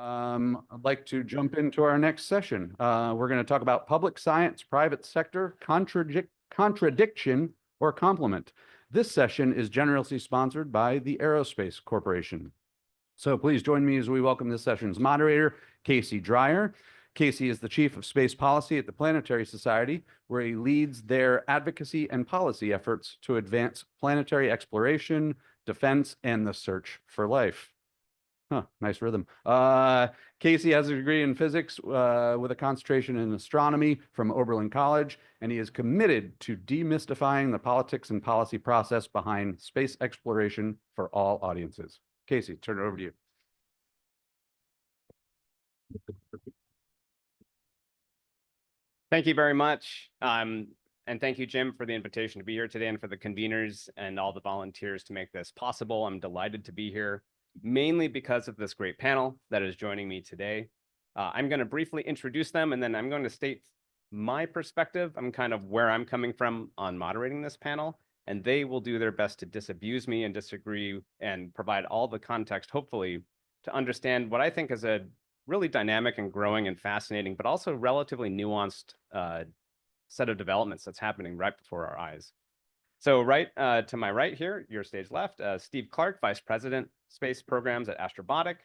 I'd like to jump into our next session. We're going to talk about public science, private sector, contradiction, or complement. This session is generously sponsored by the Aerospace Corporation. So please join me as we welcome this session's moderator, Casey Dreyer. Casey is the Chief of Space Policy at the Planetary Society, where he leads their advocacy and policy efforts to advance planetary exploration, defense, and the search for life. Huh, nice rhythm. Casey has a degree in physics with a concentration in astronomy from Oberlin College, and he is committed to demystifying the politics and policy process behind space exploration for all audiences. Casey, turn it over to you. Thank you very much. And thank you, Jim, for the invitation to be here today and for the conveners and all the volunteers to make this possible. I'm delighted to be here, mainly because of this great panel that is joining me today. I'm going to briefly introduce them, and then I'm going to state my perspective. I'm kind of where I'm coming from on moderating this panel, and they will do their best to disabuse me and disagree and provide all the context, hopefully, to understand what I think is a really dynamic and growing and fascinating, but also relatively nuanced set of developments that's happening right before our eyes. So right to my right here, your stage left, Steve Clark, Vice President, Space Programs at Astrobotic,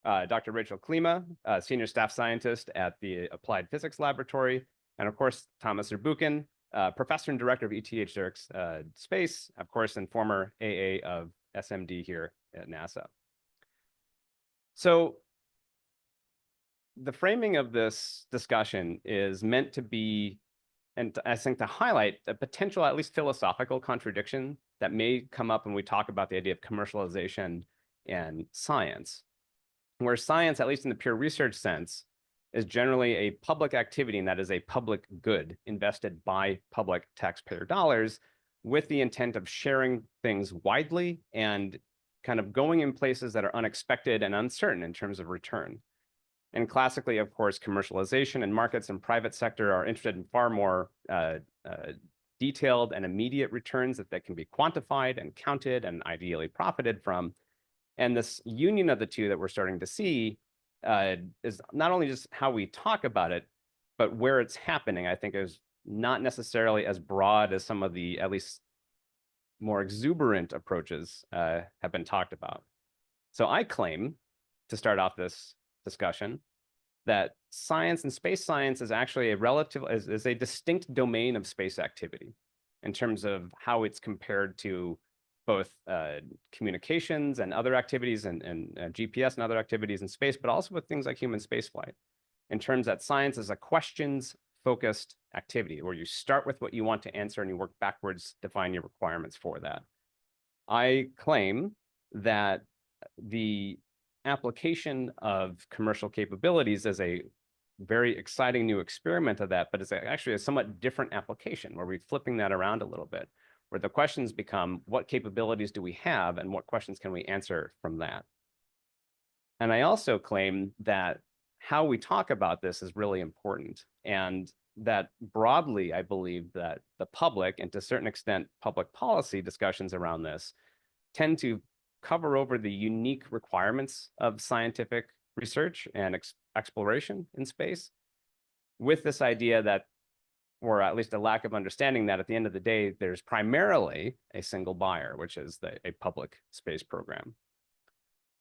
Dr. Rachel Klima, Senior Staff Scientist at the Applied Physics Laboratory, and of course, Thomas Zurbuchen, Professor and Director of ETH Zurich's Space, of course, and former AA of SMD here at NASA. So the framing of this discussion is meant to be, and I think to highlight a potential, at least philosophical contradiction that may come up when we talk about the idea of commercialization and science, where science, at least in the pure research sense, is generally a public activity, and that is a public good invested by public taxpayer dollars with the intent of sharing things widely and kind of going in places that are unexpected and uncertain in terms of return. And classically, of course, commercialization and markets and private sector are interested in far more detailed and immediate returns that can be quantified and counted and ideally profited from. And this union of the two that we're starting to see is not only just how we talk about it, but where it's happening, I think, is not necessarily as broad as some of the, at least more exuberant approaches have been talked about. So I claim, to start off this discussion, that science and space science is actually is a distinct domain of space activity in terms of how it's compared to both communications and other activities and GPS and other activities in space, but also with things like human spaceflight, in terms that science is a questions-focused activity where you start with what you want to answer and you work backwards to find your requirements for that. I claim that the application of commercial capabilities is a very exciting new experiment of that, but it's actually a somewhat different application where we're flipping that around a little bit, where the questions become, what capabilities do we have and what questions can we answer from that? And I also claim that how we talk about this is really important, and that broadly, I believe that the public, and to a certain extent, public policy discussions around this, tend to cover over the unique requirements of scientific research and exploration in space, with this idea that, or at least a lack of understanding that at the end of the day, there's primarily a single buyer, which is a public space program.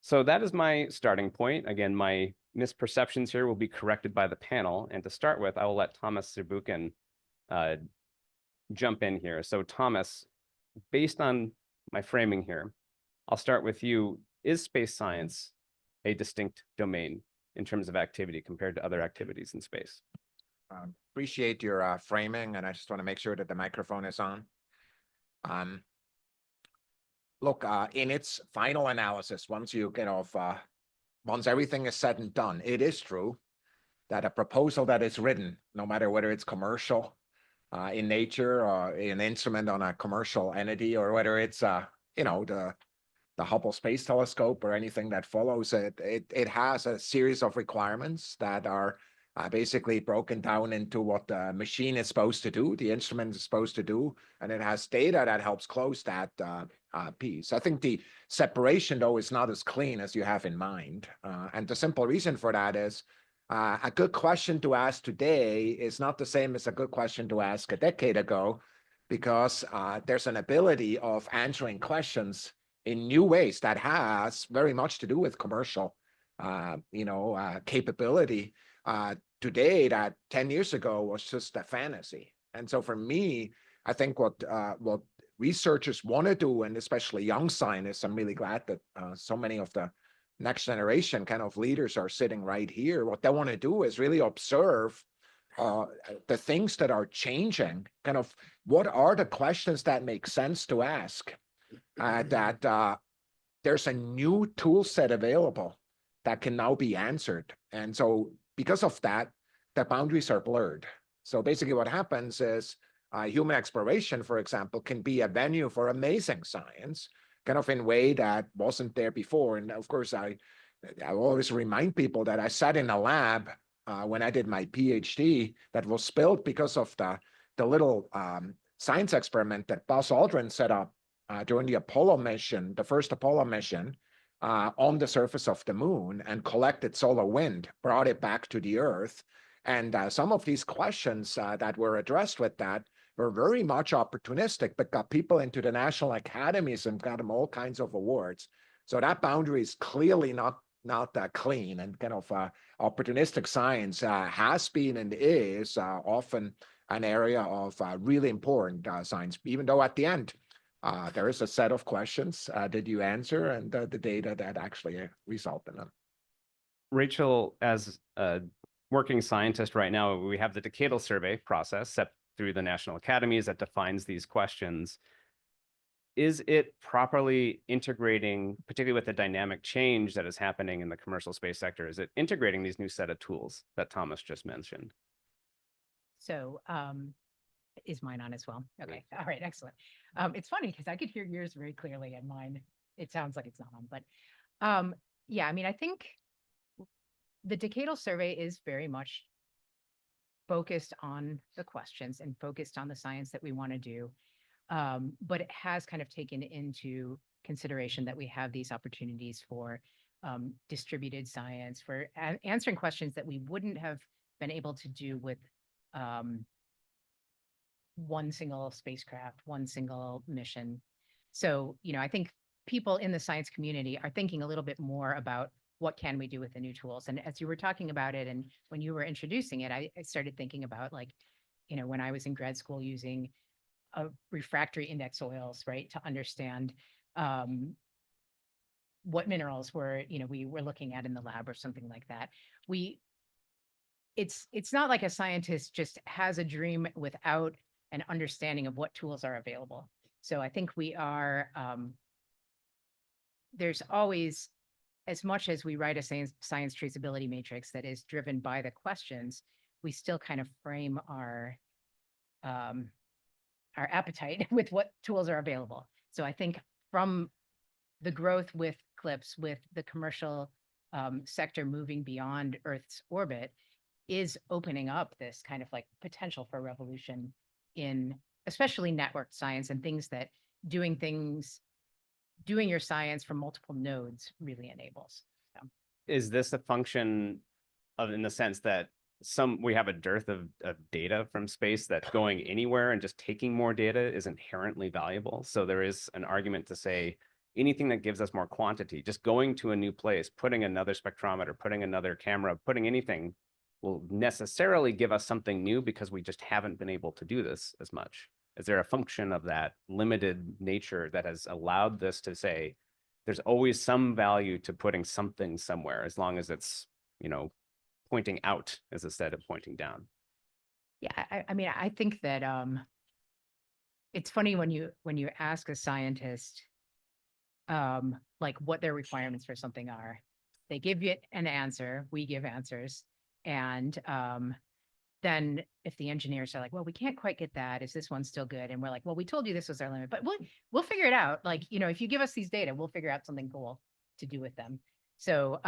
So that is my starting point. Again, my misperceptions here will be corrected by the panel. And to start with, I will let Thomas Zurbuchen jump in here. So Thomas, based on my framing here, I'll start with you. Is space science a distinct domain in terms of activity compared to other activities in space? Appreciate your framing, and I just want to make sure that the microphone is on. Look, in its final analysis, once you get off, once everything is said and done, it is true that a proposal that is written, no matter whether it's commercial in nature or an instrument on a commercial entity, or whether it's the Hubble Space Telescope or anything that follows it, it has a series of requirements that are basically broken down into what the machine is supposed to do, the instrument is supposed to do, and it has data that helps close that piece. I think the separation, though, is not as clean as you have in mind. And the simple reason for that is a good question to ask today is not the same as a good question to ask a decade ago, because there's an ability of answering questions in new ways that has very much to do with commercial, capability today that 10 years ago was just a fantasy. And so for me, I think what researchers want to do, and especially young scientists, I'm really glad that so many of the next generation kind of leaders are sitting right here. What they want to do is really observe the things that are changing, kind of what are the questions that make sense to ask, that there's a new tool set available that can now be answered. And so because of that, the boundaries are blurred. So basically what happens is human exploration, for example, can be a venue for amazing science, kind of in a way that wasn't there before. And of course, I always remind people that I sat in a lab when I did my PhD that was spilled because of the little science experiment that Buzz Aldrin set up during the Apollo mission, the first Apollo mission, on the surface of the moon, and collected solar wind, brought it back to the Earth. And some of these questions that were addressed with that were very much opportunistic, but got people into the national academies and got them all kinds of awards. So that boundary is clearly not that clean, and kind of opportunistic science has been and is often an area of really important science, even though at the end, there is a set of questions that you answer and the data that actually result in them. Rachel, as a working scientist right now, we have the decadal survey process set through the national academies that defines these questions. Is it properly integrating, particularly with the dynamic change that is happening in the commercial space sector, is it integrating these new set of tools that Thomas just mentioned? So is mine on as well? Okay. All right. Excellent. It's funny because I could hear yours very clearly and mine, it sounds like it's not on, but yeah, I mean, I think the decadal survey is very much focused on the questions and focused on the science that we want to do. But it has kind of taken into consideration that we have these opportunities for distributed science, for answering questions that we wouldn't have been able to do with one single spacecraft, one single mission. So, I think people in the science community are thinking a little bit more about what can we do with the new tools. And as you were talking about it, and when you were introducing it, I started thinking about, like, when I was in grad school using refractory index oils, right, to understand what minerals we were looking at in the lab or something like that. It's not like a scientist just has a dream without an understanding of what tools are available. So I think we are, there's always, as much as we write a science traceability matrix that is driven by the questions, we still kind of frame our appetite with what tools are available. So I think from the growth with CLIPS, with the commercial sector moving beyond Earth's orbit, is opening up this kind of like potential for revolution in especially networked science and things that doing your science from multiple nodes really enables. So. Is this a function of, in the sense that we have a dearth of data from space, that going anywhere and just taking more data is inherently valuable? So there is an argument to say anything that gives us more quantity, just going to a new place, putting another spectrometer, putting another camera, putting anything, will necessarily give us something new because we just haven't been able to do this as much. Is there a function of that limited nature that has allowed this to say there's always some value to putting something somewhere, as long as it's, pointing out as instead of pointing down? Yeah, I mean, I think that it's funny when you ask a scientist like what their requirements for something are. They give you an answer, we give answers, and then if the engineers are like, well, we can't quite get that, is this one still good? And we're like, well, we told you this was our limit, but we'll figure it out. Like, if you give us these data, we'll figure out something cool to do with them. So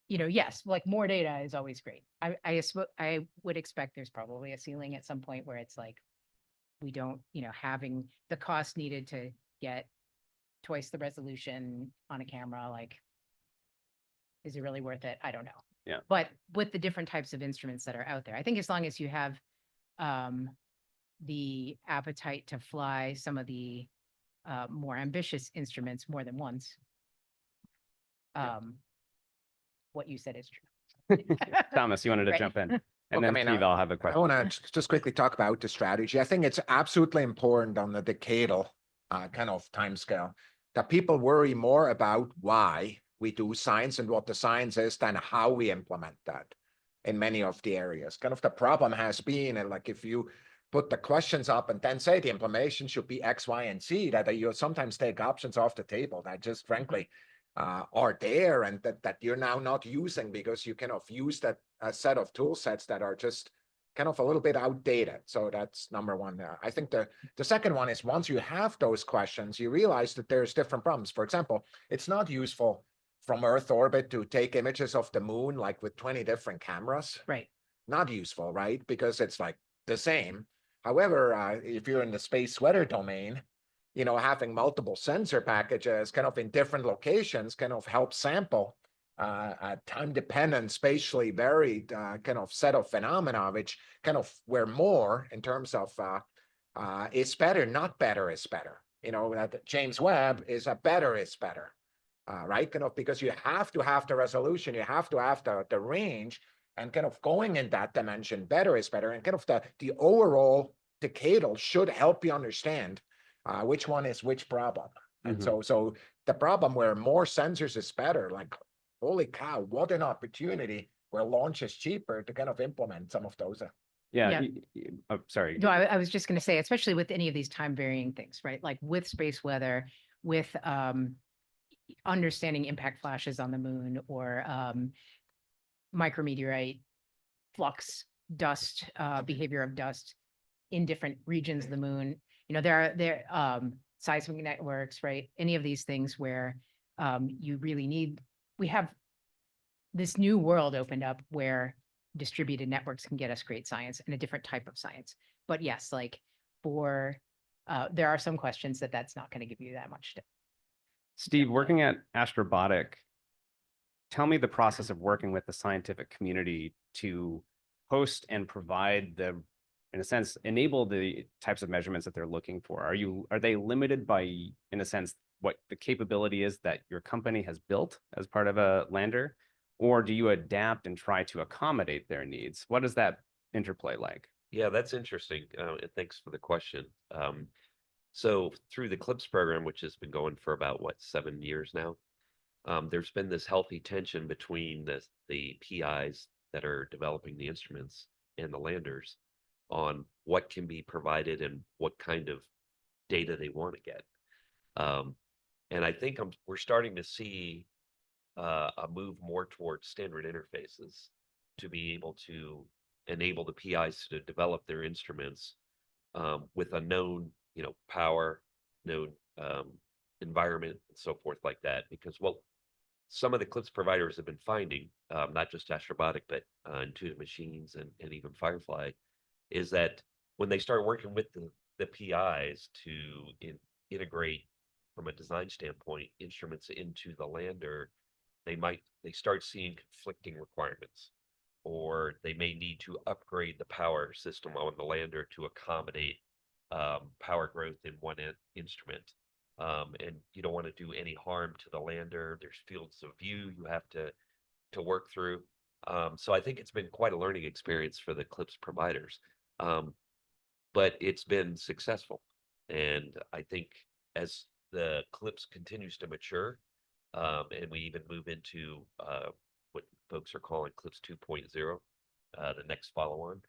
yes, like more data is always great. I would expect there's probably a ceiling at some point where it's like, we don't, having the cost needed to get twice the resolution on a camera, like, is it really worth it? I don't know. Yeah. But with the different types of instruments that are out there, I think as long as you have the appetite to fly some of the more ambitious instruments more than once, what you said is true. Thomas, you wanted to Right. jump in, Look, and I then mean, Steve, I'll have a I question. want to just quickly talk about the strategy. I think it's absolutely important on the decadal kind of timescale that people worry more about why we do science and what the science is than how we implement that in many of the areas. Kind of the problem has been, and like if you put the questions up and then say the implementation should be X, Y, and Z, that you sometimes take options off the table that just frankly are there and that you're now not using because you kind of use that set of tool sets that are just kind of a little bit outdated. So that's number one. I think the second one is once you have those questions, you realize that there's different problems. For example, it's not useful from Earth orbit to take images of the moon, like with 20 different cameras. Right. Not useful, right? Because it's like the same. However, if you're in the space weather domain, you know, having multiple sensor packages kind of in different locations kind of help sample a time-dependent, spatially varied kind of set of phenomena, which kind of where more in terms of is better, not better is better. You know, that James Webb is a better is better, right? Kind of because you have to have the resolution, you have to have the range, and kind of going in that dimension, better is better, and kind of the overall decadal should help you understand which one is which problem. And so the problem where more sensors is better, like, holy cow, what an opportunity where launch is cheaper to kind of implement some of those. Yeah. Yeah. Oh, sorry. No, I was just going to say, especially with any of these time varying things, right? Like with space weather, with understanding impact flashes on the moon or micrometeorite flux, dust, behavior of dust in different regions of the moon. You know, there are seismic networks, right? Any of these things where you really need, we have this new world opened up where distributed networks can get us great science and a different type of science. But yes, like for, there are some questions that's not going to give you that much. Steve, working at Astrobotic, tell me the process of working with the scientific community to host and provide the, in a sense, enable the types of measurements that they're looking for. Are they limited by, in a sense, what the capability is that your company has built as part of a lander? Or do you adapt and try to accommodate their needs? What is that interplay like? Yeah, that's interesting. And thanks for the question. So through the CLIPS program, which has been going for about, 7 years now, there's been this healthy tension between the PIs that are developing the instruments and the landers on what can be provided and what kind of data they want to get. And I think we're starting to see a move more towards standard interfaces to be able to enable the PIs to develop their instruments with a known, power, known environment, and so forth like that. Because some of the CLIPS providers have been finding, not just Astrobotic, but Intuitive Machines and even Firefly, is that when they start working with the PIs to integrate from a design standpoint instruments into the lander, they start seeing conflicting requirements, or they may need to upgrade the power system on the lander to accommodate power growth in one instrument. And you don't want to do any harm to the lander. There's fields of view you have to work through. So I think it's been quite a learning experience for the CLIPS providers. But it's been successful. And I think as the CLIPS continues to mature, and we even move into what folks are calling CLIPS 2.0, the next follow-on,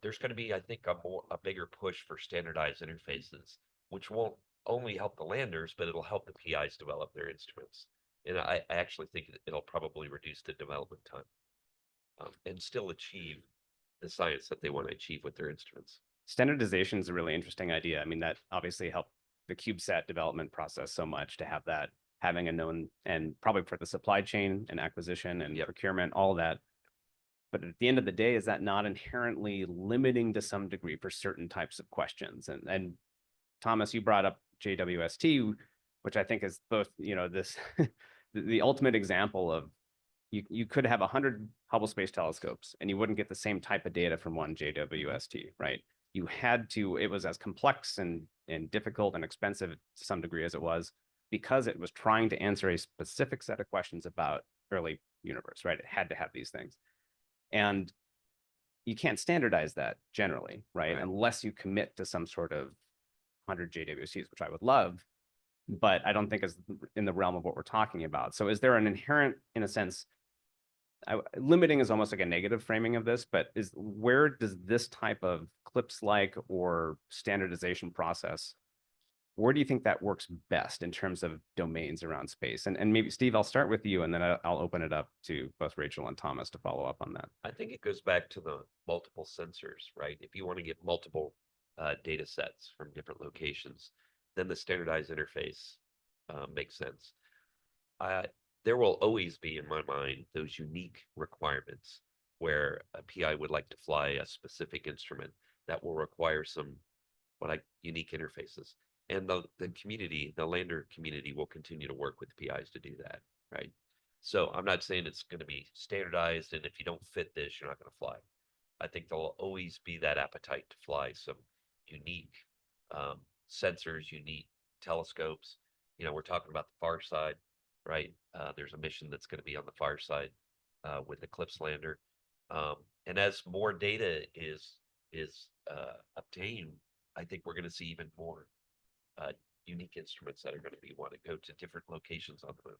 there's going to be, I think, a bigger push for standardized interfaces, which won't only help the landers, but it'll help the PIs develop their instruments. And I actually think it'll probably reduce the development time and still achieve the science that they want to achieve with their instruments. Standardization is a really interesting idea. I mean, that obviously helped the CubeSat development process so much to have that, having a known, and probably for the supply chain and acquisition and procurement, all that. But at the end of the day, is that not inherently limiting to some degree for certain types of questions? And Thomas, you brought up JWST. which I think is both, this, the ultimate example of you could have 100 Hubble Space Telescopes and you wouldn't get the same type of data from one JWST, right? You had to, it was as complex and difficult and expensive to some degree as it was, because it was trying to answer a specific set of questions about early universe, right? It had to have these things. And you can't standardize that generally, right? Unless you commit to some sort of 100 JWSTs, which I would love, but I don't think is in the realm of what we're talking about. So is there an inherent, in a sense, limiting is almost like a negative framing of this, but where does this type of CLIPS-like or standardization process, where do you think that works best in terms of domains around space? And maybe Steve, I'll start with you, and then I'll open it up to both Rachel and Thomas to follow up on that. I think it goes back to the multiple sensors, right? If you want to get multiple data sets from different locations, then the standardized interface makes sense. There will always be, in my mind, those unique requirements where a PI would like to fly a specific instrument that will require some unique interfaces. And the community, the lander community, will continue to work with PIs to do that, right? So I'm not saying it's going to be standardized, and if you don't fit this, you're not going to fly. I think there'll always be that appetite to fly some unique sensors, unique telescopes. We're talking about the far side, right? There's a mission that's going to be on the far side with Eclipse lander. And as more data is obtained, I think we're going to see even more unique instruments that are going to want to go to different locations on the moon.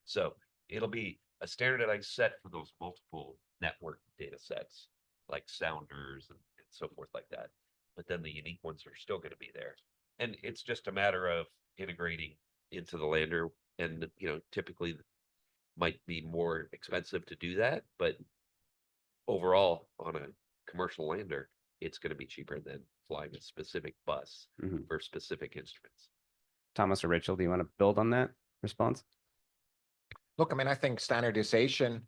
So it'll be a standardized set for those multiple network data sets, like sounders and so forth like that. But then the unique ones are still going to be there. And it's just a matter of integrating into the lander. And, typically might be more expensive to do that. But overall, on a commercial lander, it's going to be cheaper than flying a specific bus for specific instruments. Thomas or Rachel, do you want to build on that response? Look, I think standardization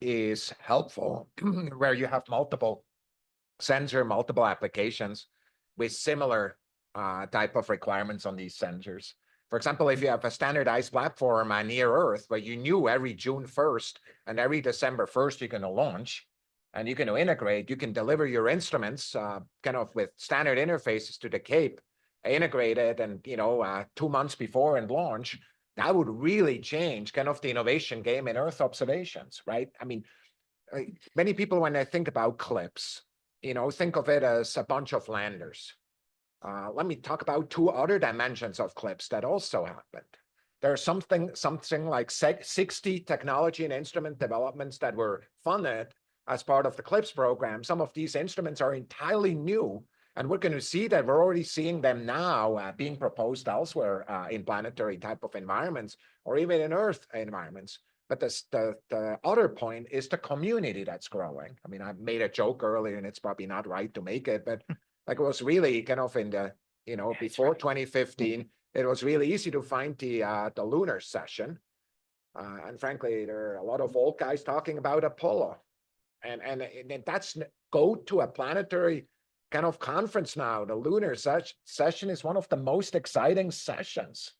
is helpful where you have multiple multiple applications with similar type of requirements on these sensors. For example, if you have a standardized platform near Earth where you knew every June 1st and every December 1st you're going to launch, and you're going to integrate, you can deliver your instruments kind of with standard interfaces to the Cape, integrated and, 2 months before and launch, that would really change kind of the innovation game in Earth observations, right? Many people, when they think about CLIPS, think of it as a bunch of landers. Let me talk about 2 other dimensions of CLIPS that also happened. There's something like 60 technology and instrument developments that were funded as part of the CLIPS program. Some of these instruments are entirely new, and we're going to see that we're already seeing them now being proposed elsewhere in planetary type of environments or even in Earth environments. But the other point is the community that's growing. I made a joke earlier, and it's probably not right to make it, but it was really kind of in the, before 2015, it was really easy to find the lunar session. And frankly, there are a lot of old guys talking about Apollo. And that's go to a planetary kind of conference now. The lunar session is one of the most exciting sessions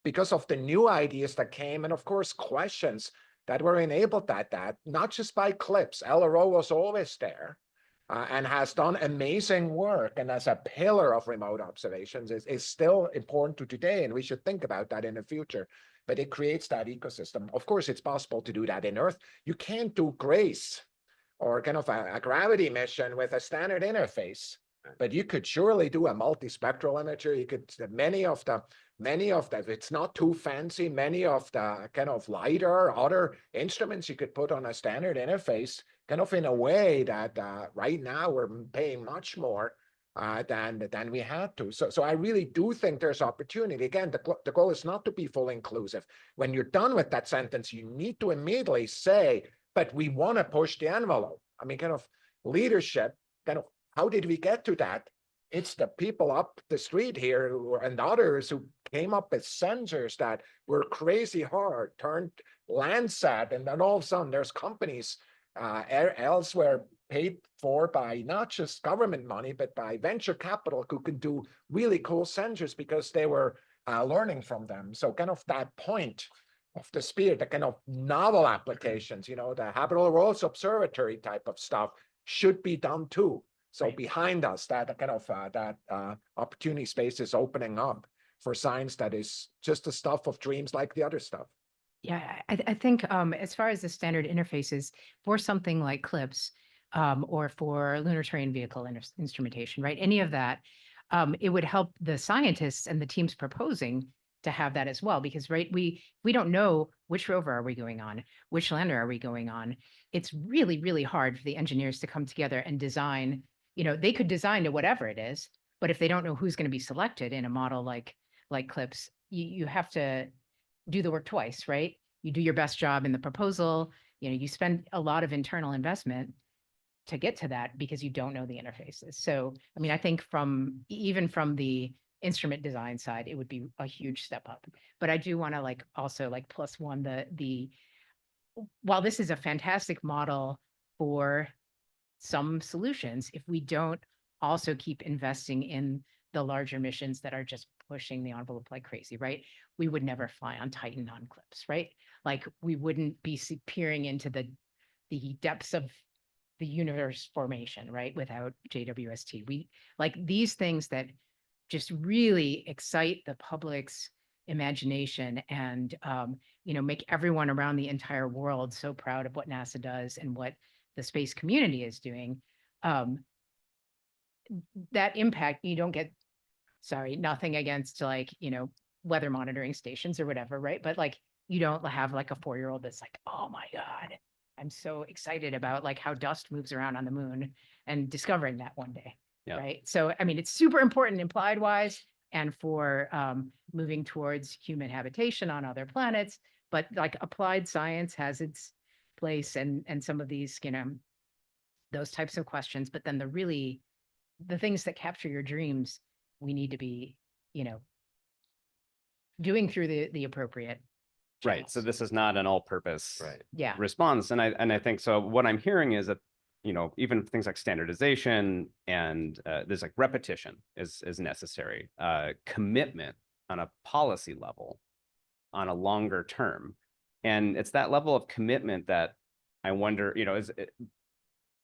because of the new ideas that came, and of course, questions that were enabled at that, not just by CLIPS. LRO was always there and has done amazing work, and as a pillar of remote observations is still important to today, and we should think about that in the future. But it creates that ecosystem. Of course, it's possible to do that in Earth. You can't do GRACE or kind of a gravity mission with a standard interface, but you could surely do a multispectral imager. You could, many of the, it's not too fancy, many of the kind of LiDAR, other instruments you could put on a standard interface, kind of in a way that right now we're paying much more than we had to. So I really do think there's opportunity. Again, the goal is not to be full inclusive. When you're done with that sentence, you need to immediately say, but we want to push the envelope. Kind of leadership, kind of how did we get to that? It's the people up the street here and others who came up with sensors that were crazy hard, turned Landsat, and then all of a sudden there's companies elsewhere paid for by not just government money, but by venture capital who can do really cool sensors because they were learning from them. So kind of that point of the spear, the kind of novel applications, you know, the habitable worlds observatory type of stuff should be done too. So Right. behind us, that kind of opportunity space is opening up for science that is just the stuff of dreams like the other stuff. Yeah, I think as far as the standard interfaces for something like CLIPS or for lunar terrain vehicle instrumentation, right? Any of that, it would help the scientists and the teams proposing to have that as well, because right, we don't know which rover are we going on, which lander are we going on. It's really, really hard for the engineers to come together and design. You know, they could design to whatever it is, but if they don't know who's going to be selected in a model like CLIPS, you have to do the work twice, right? You do your best job in the proposal, you know, you spend a lot of internal investment to get to that because you don't know the interfaces. So, I mean, I think even from the instrument design side, it would be a huge step up. But I do want to also plus one, while this is a fantastic model for some solutions, if we don't also keep investing in the larger missions that are just pushing the envelope like crazy, right? We would never fly on Titan on CLIPS, right? Like we wouldn't be peering into the depths of the universe formation, right? Without JWST. We like these things that just really excite the public's imagination and make everyone around the entire world so proud of what NASA does and what the space community is doing. That impact, you don't get, nothing against weather monitoring stations or whatever, right? But you don't have a 4-year-old that's like, oh my God, I'm so excited about how dust moves around on the moon and discovering that one day. Yeah. Right. So, I mean, it's super important implied wise and for moving towards human habitation on other planets, but applied science has its place and some of these, those types of questions, but then the things that capture your dreams, we need to be, doing through the appropriate Right. So channels. this is not an all-purpose Right. Yeah. response. And I think so what I'm hearing is that, even things like standardization and there's repetition is necessary, commitment on a policy level on a longer term. And it's that level of commitment that I wonder,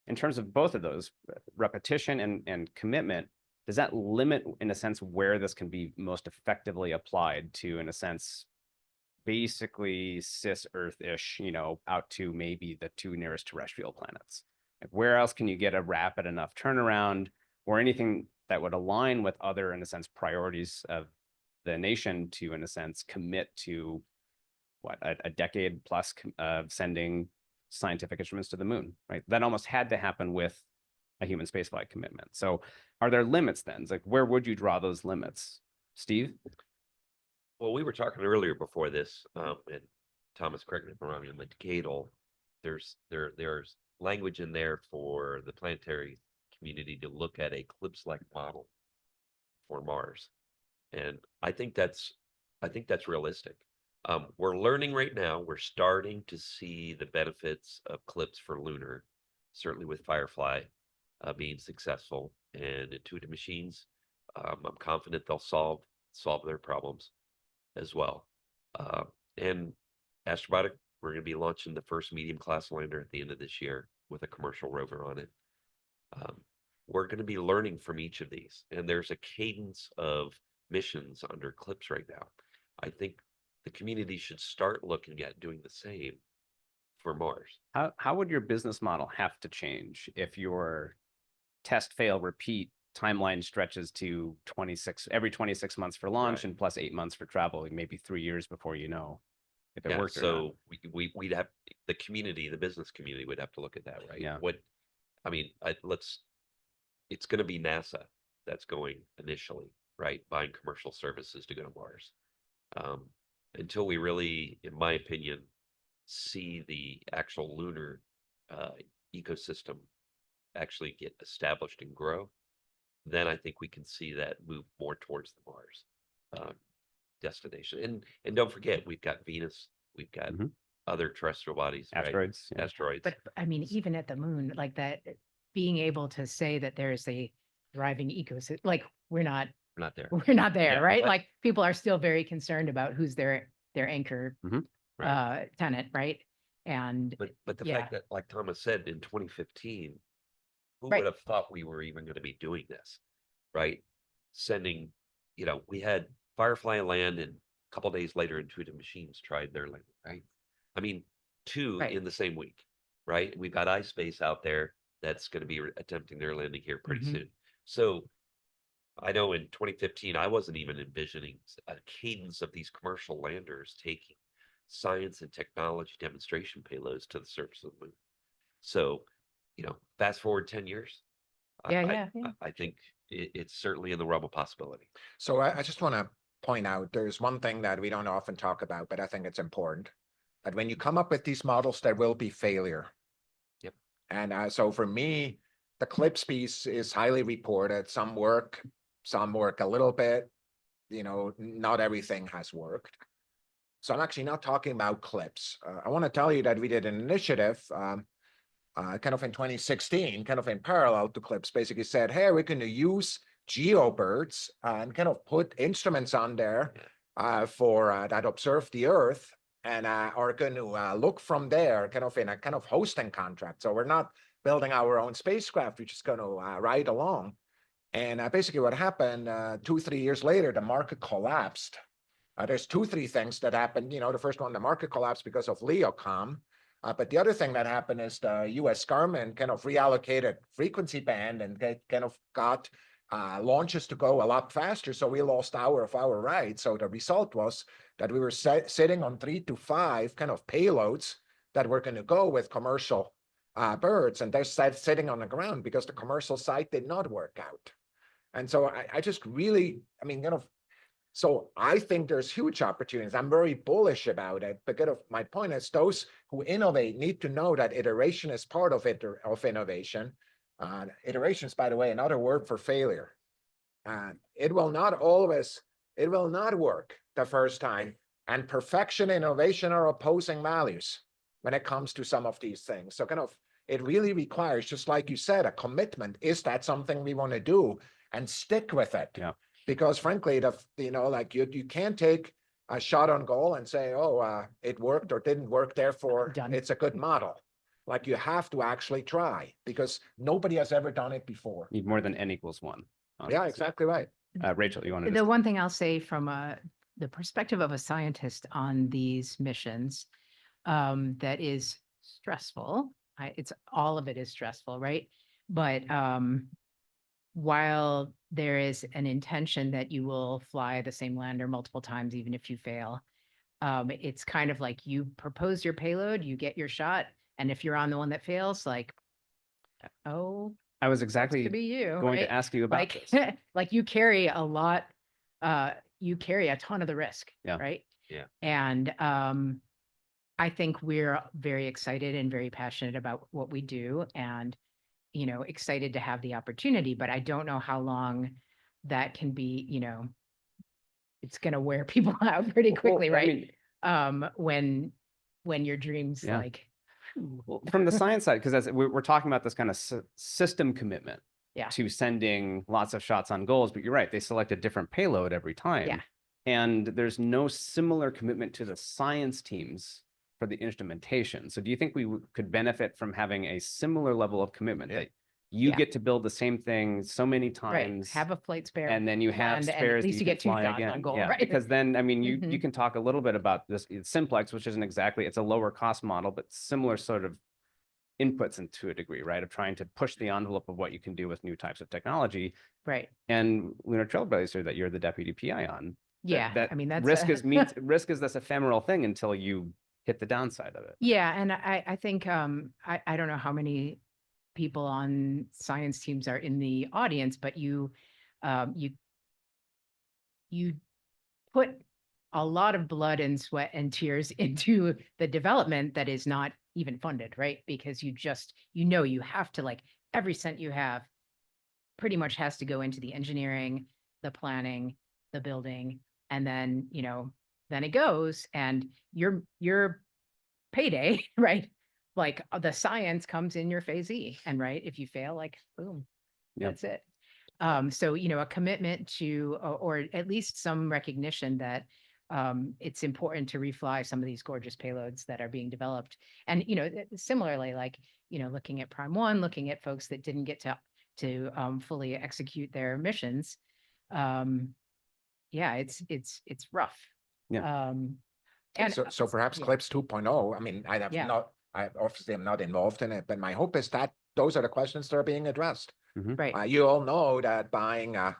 in terms of both of those, repetition and commitment, does that limit, in a sense, where this can be most effectively applied to, in a sense, basically cis Earth-ish, out to maybe the 2 nearest terrestrial planets? Where else can you get a rapid enough turnaround or anything that would align with other, in a sense, priorities of the nation to, in a sense, commit to a decade plus of sending scientific instruments to the moon, right? That almost had to happen with a human spaceflight commitment. So are there limits then? It's where would you draw those limits? Steve? Well, we were talking earlier before this, and Thomas, correct me if I'm wrong, in the decadal, there's language in there for the planetary community to look at a CLIPS-like model for Mars. And I think that's realistic. We're learning right now, we're starting to see the benefits of CLIPS for lunar, certainly with Firefly being successful and intuitive machines. I'm confident they'll solve their problems as well. And Astrobotic, we're going to be launching the first medium class lander at the end of this year with a commercial rover on it. We're going to be learning from each of these, and there's a cadence of missions under CLIPS right now. I think the community should start looking at doing the same for Mars. How would your business model have to change if your test, fail, repeat timeline stretches to every 26 months for launch Right. and plus 8 months for travel, maybe 3 years before you know if it Yeah, worked or not? so we'd have the business community would have to look at that, right? Yeah. It's going to be NASA that's going initially, right? Buying commercial services to go to Mars. Until we really, in my opinion, see the actual lunar ecosystem actually get established and grow, then I think we can see that move more towards the Mars destination. And don't forget, we've got Venus, we've got other terrestrial bodies, Asteroids. right? Yeah. Asteroids. But I mean, even at the moon, that being able to say that there's a thriving ecosystem, we're not We're not there. we're not there, Yeah, right? but- Like, people are still very concerned about who's their anchor Right. tenant, right? And But the yeah. fact that, like Thomas said, in 2015, who Right. would have thought we were even going to be doing this, right? Sending, we had Firefly land, and a couple days later, Intuitive Machines tried their land, right? I mean, two Right. in the same week, right? We've got iSpace out there that's going to be attempting their landing here pretty Mhm. soon. So I know in 2015, I wasn't even envisioning a cadence of these commercial landers taking science and technology demonstration payloads to the surface of the moon. So, fast forward 10 years. Yeah. I think it's certainly in the realm of possibility. So I just want to point out, there's one thing that we don't often talk about, but I think it's important. That when you come up with these models, there will be failure. Yep. And so for me, the CLIPS piece is highly reported. Some work a little bit, not everything has worked. So I'm actually not talking about CLIPS. I want to tell you that we did an initiative kind of in 2016, kind of in parallel to CLIPS, basically said, hey, we're going to use GeoBirds and kind of put instruments on there for that observe the Earth, and are going to look from there kind of in a kind of hosting contract. So we're not building our own spacecraft, we're just going to ride along. And basically what happened 2-3 years later, the market collapsed. There's 2-3 things that happened. The first one, the market collapsed because of LEOCOM. But the other thing that happened is the US government kind of reallocated frequency band and kind of got launches to go a lot faster. So we lost hour of our ride. So the result was that we were sitting on 3 to 5 kind of payloads that were going to go with commercial birds. And they're sitting on the ground because the commercial side did not work out. And so I just really, so I think there's huge opportunities. I'm very bullish about it. But my point is, those who innovate need to know that iteration is part of innovation. Iteration is, by the way, another word for failure. It will not work the first time. And perfection and innovation are opposing values when it comes to some of these things. So it really requires, just like you said, a commitment. Is that something we want to do? And stick with it. Yeah. Because frankly, you can't take a shot on goal and say, oh, it worked or didn't work, therefore Done. it's a good model. Like, you have to actually try, because nobody has ever done it before. Need more than n equals 1. Yeah, exactly right. Rachel, you want to The one thing I'll say from the perspective of a scientist on these missions, that is stressful. It's all of it is stressful, right? But while there is an intention that you will fly the same lander multiple times, even if you fail, it's kind of like you propose your payload, you get your shot, and if you're on the one that fails, like, oh, I was to exactly be you, going right? to ask you about Like, this. like you carry a lot, you carry a ton of the risk, Yeah. right? Yeah. And I think we're very excited and very passionate about what we do, and excited to have the opportunity, but I don't know how long that can be, it's going to wear people out pretty quickly, Well, I right? mean, When your dreams Yeah. like, well, from the science side, because we're talking about this kind of system commitment Yeah. to sending lots of shots on goals, but you're right, they select a different payload every time. Yeah. And there's no similar commitment to the science teams for the instrumentation. So do you think we could benefit from having a similar level of commitment that you Yeah. get to build the same thing so many right, times? have a flight spare. And then you have land, and at spares that least you you can get 2 fly shots on again. goal, Yeah, right? because then, I mean, you Mhm. can talk a little bit about this simplex, which isn't exactly, it's a lower cost model, but similar sort of inputs and to a degree, right? Of trying to push the envelope of what you can do with new types of technology. Right. And Lunar Trailblazer that you're the deputy PI on. Yeah. That I mean, that's risk risk is this ephemeral thing until you hit the downside of it. Yeah. And I think, I don't know how many people on science teams are in the audience, but you put a lot of blood and sweat and tears into the development that is not even funded, right? Because you have to, like, every cent you have pretty much has to go into the engineering, the planning, the building, and then, then it goes, and your payday, right? Like, the science comes in your phase E, and right, if you fail, like, boom, Yep. that's it. So, you know, a commitment to, or at least some recognition that it's important to refly some of these gorgeous payloads that are being developed. And, you know, similarly, like, you know, looking at Prime One, looking at folks that didn't get to fully execute their missions. Yeah, it's rough. Yeah. And So perhaps yeah. Clips 2.0, I mean, Yeah. I obviously am not involved in it, but my hope is that those are the questions that are being addressed. Right. You all know that buying a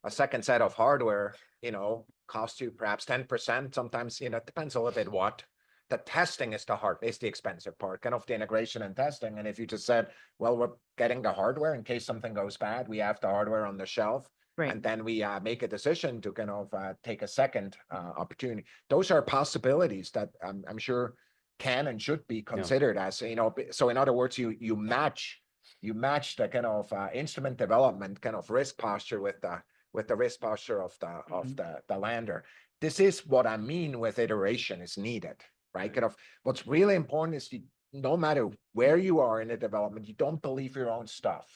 second set of hardware, you know, costs you perhaps 10%. Sometimes, you know, it depends a little bit what. The testing is the expensive part, kind of the integration and testing. And if you just said, well, we're getting the hardware in case something goes bad, we have the hardware on the shelf. Right. And then we make a decision to kind of take a second opportunity. Those are possibilities that I'm sure can and should be considered as, you know, so in other words, you match the kind of instrument development kind of risk posture with the risk posture of the lander. This is what I mean with iteration is needed, right? Kind of what's really important is no matter where you are in the development, you don't believe your own stuff.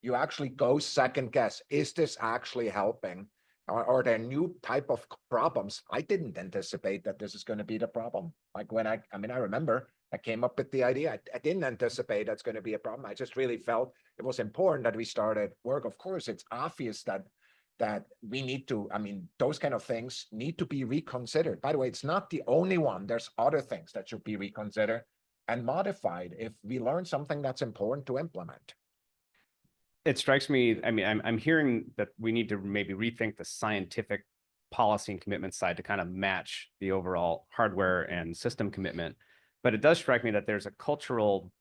You actually go second guess. Is this actually helping? Or are there new type of problems? I didn't anticipate that this is going to be the problem. Like when I remember I came up with the idea. I didn't anticipate that's going to be a problem. I just really felt it was important that we started work. Of course, it's obvious that we need to, I mean, those kind of things need to be reconsidered. By the way, it's not the only one. There's other things that should be reconsidered and modified if we learn something that's important to implement. It strikes me, I mean, I'm hearing that we need to maybe rethink the scientific policy and commitment side to kind of match the overall hardware and system commitment. But it does strike me that there's a cultural,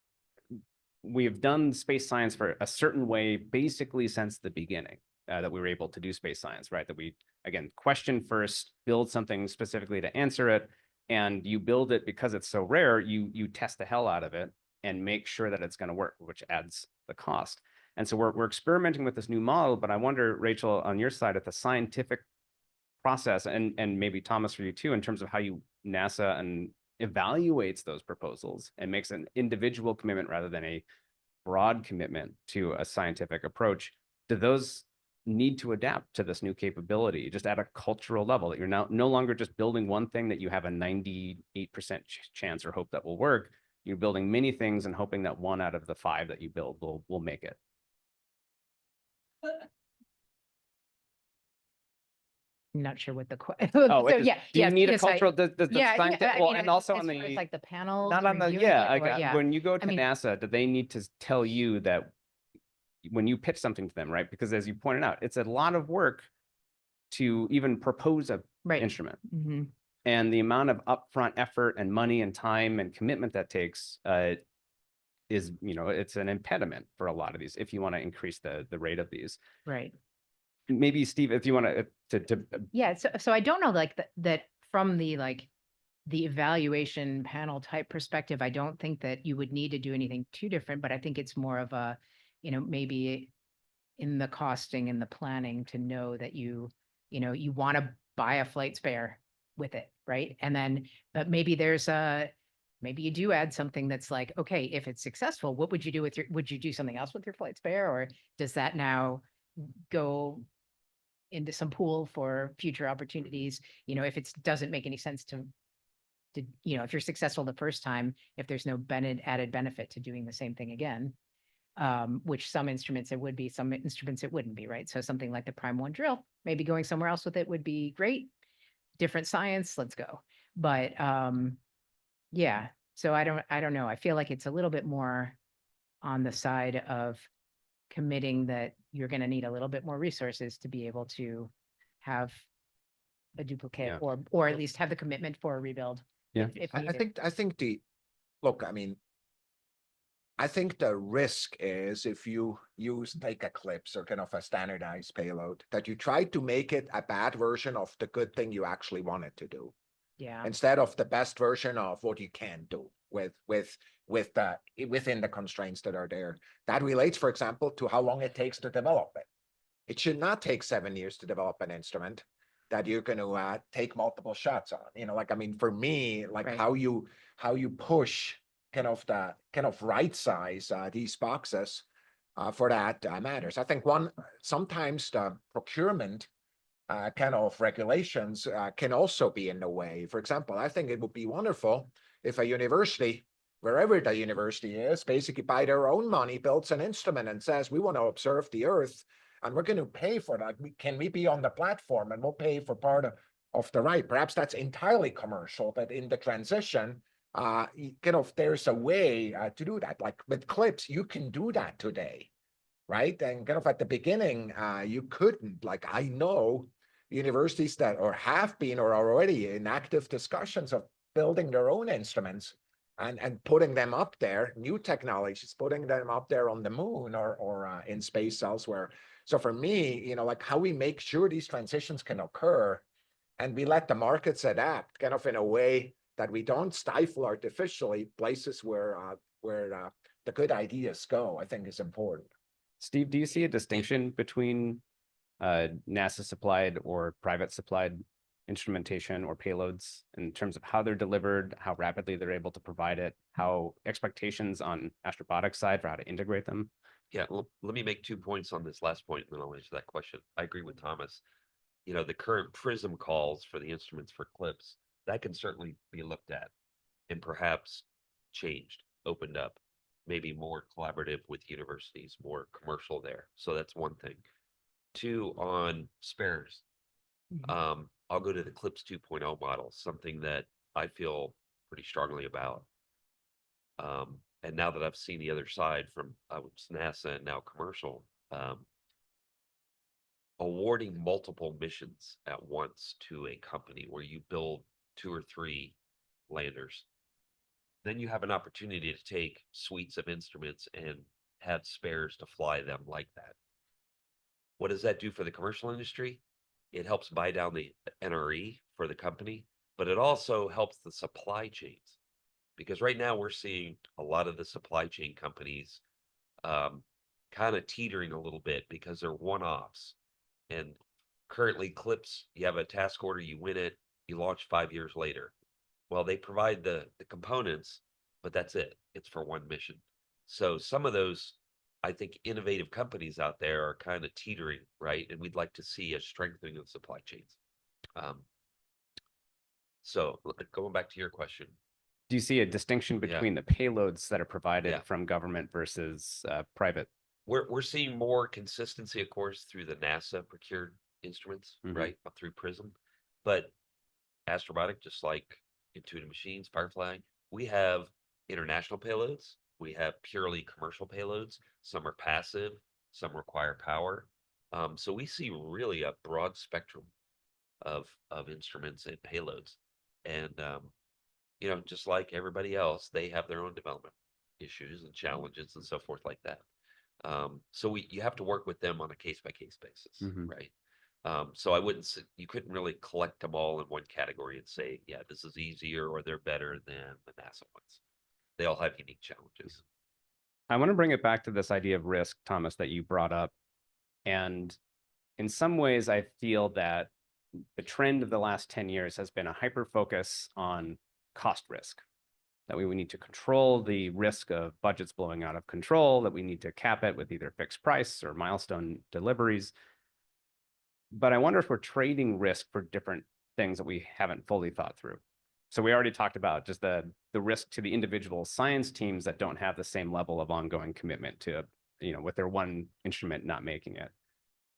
we have done space science for a certain way, basically since the beginning, that we were able to do space science, right? That we, again, question first, build something specifically to answer it. And you build it because it's so rare, you test the hell out of it and make sure that it's going to work, which adds the cost. And so we're experimenting with this new model, but I wonder, Rachel, on your side, at the scientific process, and maybe Thomas for you too, in terms of how NASA and evaluates those proposals and makes an individual commitment rather than a broad commitment to a scientific approach, do those need to adapt to this new capability just at a cultural level, that you're now no longer just building one thing that you have a 98% chance or hope that will work? You're building many things and hoping that one out of the 5 that you build will make it. I'm not sure what the Oh, so do yeah, you yes, need a yes, I- cultural, the yeah, scientific, I well, mean, and also as on far as, the, like the panel, not on the, reviewing yeah, it, or, yeah. when you go to I mean- NASA, do they need to tell you that when you pitch something to them, right? Because as you pointed out, it's a lot of work to even propose a Right. instrument. Mhm. And the amount of upfront effort and money and time and commitment that takes is, you know, it's an impediment for a lot of these if you want to increase the rate of these. Right. Maybe Steve, if you want to Yeah, so I don't know, like that from the evaluation panel type perspective, I don't think that you would need to do anything too different, but I think it's more of a, you know, maybe in the costing and the planning to know that you want to buy a flight spare with it, right? And then, but maybe maybe you do add something that's like, okay, if it's successful, what would you do would you do something else with your flight spare? Or does that now go into some pool for future opportunities? You know, if it doesn't make any sense to, you know, if you're successful the first time, if there's no added benefit to doing the same thing again, which some instruments it would be, some instruments it wouldn't be, right? So something like the Prime 1 drill, maybe going somewhere else with it would be great. Different science, let's go. But yeah, so I don't know. I feel like it's a little bit more on the side of committing that you're going to need a little bit more resources to be able to have a duplicate, Yeah. or at least have the commitment for a rebuild. Yeah. if I needed. think look, I mean, I think the risk is if you take Eclipse or kind of a standardized payload, that you try to make it a bad version of the good thing you actually wanted to do, Yeah. instead of the best version of what you can do within the constraints that are there. That relates, for example, to how long it takes to develop it. It should not take 7 years to develop an instrument that you're going to take multiple shots on. You know, like, I mean, for me, like Right. how you push kind of right size these boxes for that matters. I think sometimes the procurement kind of regulations can also be in the way. For example, I think it would be wonderful if a university, wherever the university is, basically by their own money builds an instrument and says, we want to observe the Earth and we're going to pay for that. Can we be on the platform and we'll pay for part of the ride? Perhaps that's entirely commercial, but in the transition, there's a way to do that. Like with CLIPS, you can do that today, right? And kind of at the beginning, you couldn't. Like I know universities that have been or are already in active discussions of building their own instruments and putting them up there, new technologies, putting them up there on the moon or in space elsewhere. So for me, like how we make sure these transitions can occur and we let the markets adapt kind of in a way that we don't stifle artificially places where the good ideas go, I think is important. Steve, do you see a distinction between NASA supplied or private supplied instrumentation or payloads in terms of how they're delivered, how rapidly they're able to provide it, how expectations on astrobotics side for how to integrate them? Yeah, well, let me make 2 points on this last point, and then I'll answer that question. I agree with Thomas. The current PRISM calls for the instruments for CLIPS, that can certainly be looked at and perhaps changed, opened up, maybe more collaborative with universities, more commercial there. So that's one thing. 2, on spares. I'll go to the CLIPS 2.0 model, something that I feel pretty strongly about. And now that I've seen the other side from NASA and now commercial, awarding multiple missions at once to a company where you build 2 or 3 landers, then you have an opportunity to take suites of instruments and have spares to fly them like that. What does that do for the commercial industry? It helps buy down the NRE for the company, but it also helps the supply chains. Because right now we're seeing a lot of the supply chain companies kind of teetering a little bit because they're one-offs. And currently CLIPS, you have a task order, you win it, you launch 5 years later. Well, they provide the components, but that's it. It's for one mission. So some of those, I think, innovative companies out there are kind of teetering, right? And we'd like to see a strengthening of supply chains. So going back to your question. Do you see a distinction between the payloads that are provided from government versus private? We're seeing more consistency, of course, through the NASA procured instruments, right? Through PRISM. But Astrobotic, just like Intuitive Machines, Firefly, we have international payloads. We have purely commercial payloads. Some are passive, some require power. So we see really a broad spectrum of instruments and payloads. And just like everybody else, they have their own development issues and challenges and so forth like that. So you have to work with them on a case-by-case basis, right? So you couldn't really collect them all in one category and say, yeah, this is easier or they're better than the NASA ones. They all have unique challenges. I want to bring it back to this idea of risk, Thomas, that you brought up. And in some ways, I feel that the trend of the last 10 years has been a hyper-focus on cost risk, that we need to control the risk of budgets blowing out of control, that we need to cap it with either fixed price or milestone deliveries. But I wonder if we're trading risk for different things that we haven't fully thought through. So we already talked about just the risk to the individual science teams that don't have the same level of ongoing commitment to, with their one instrument not making it,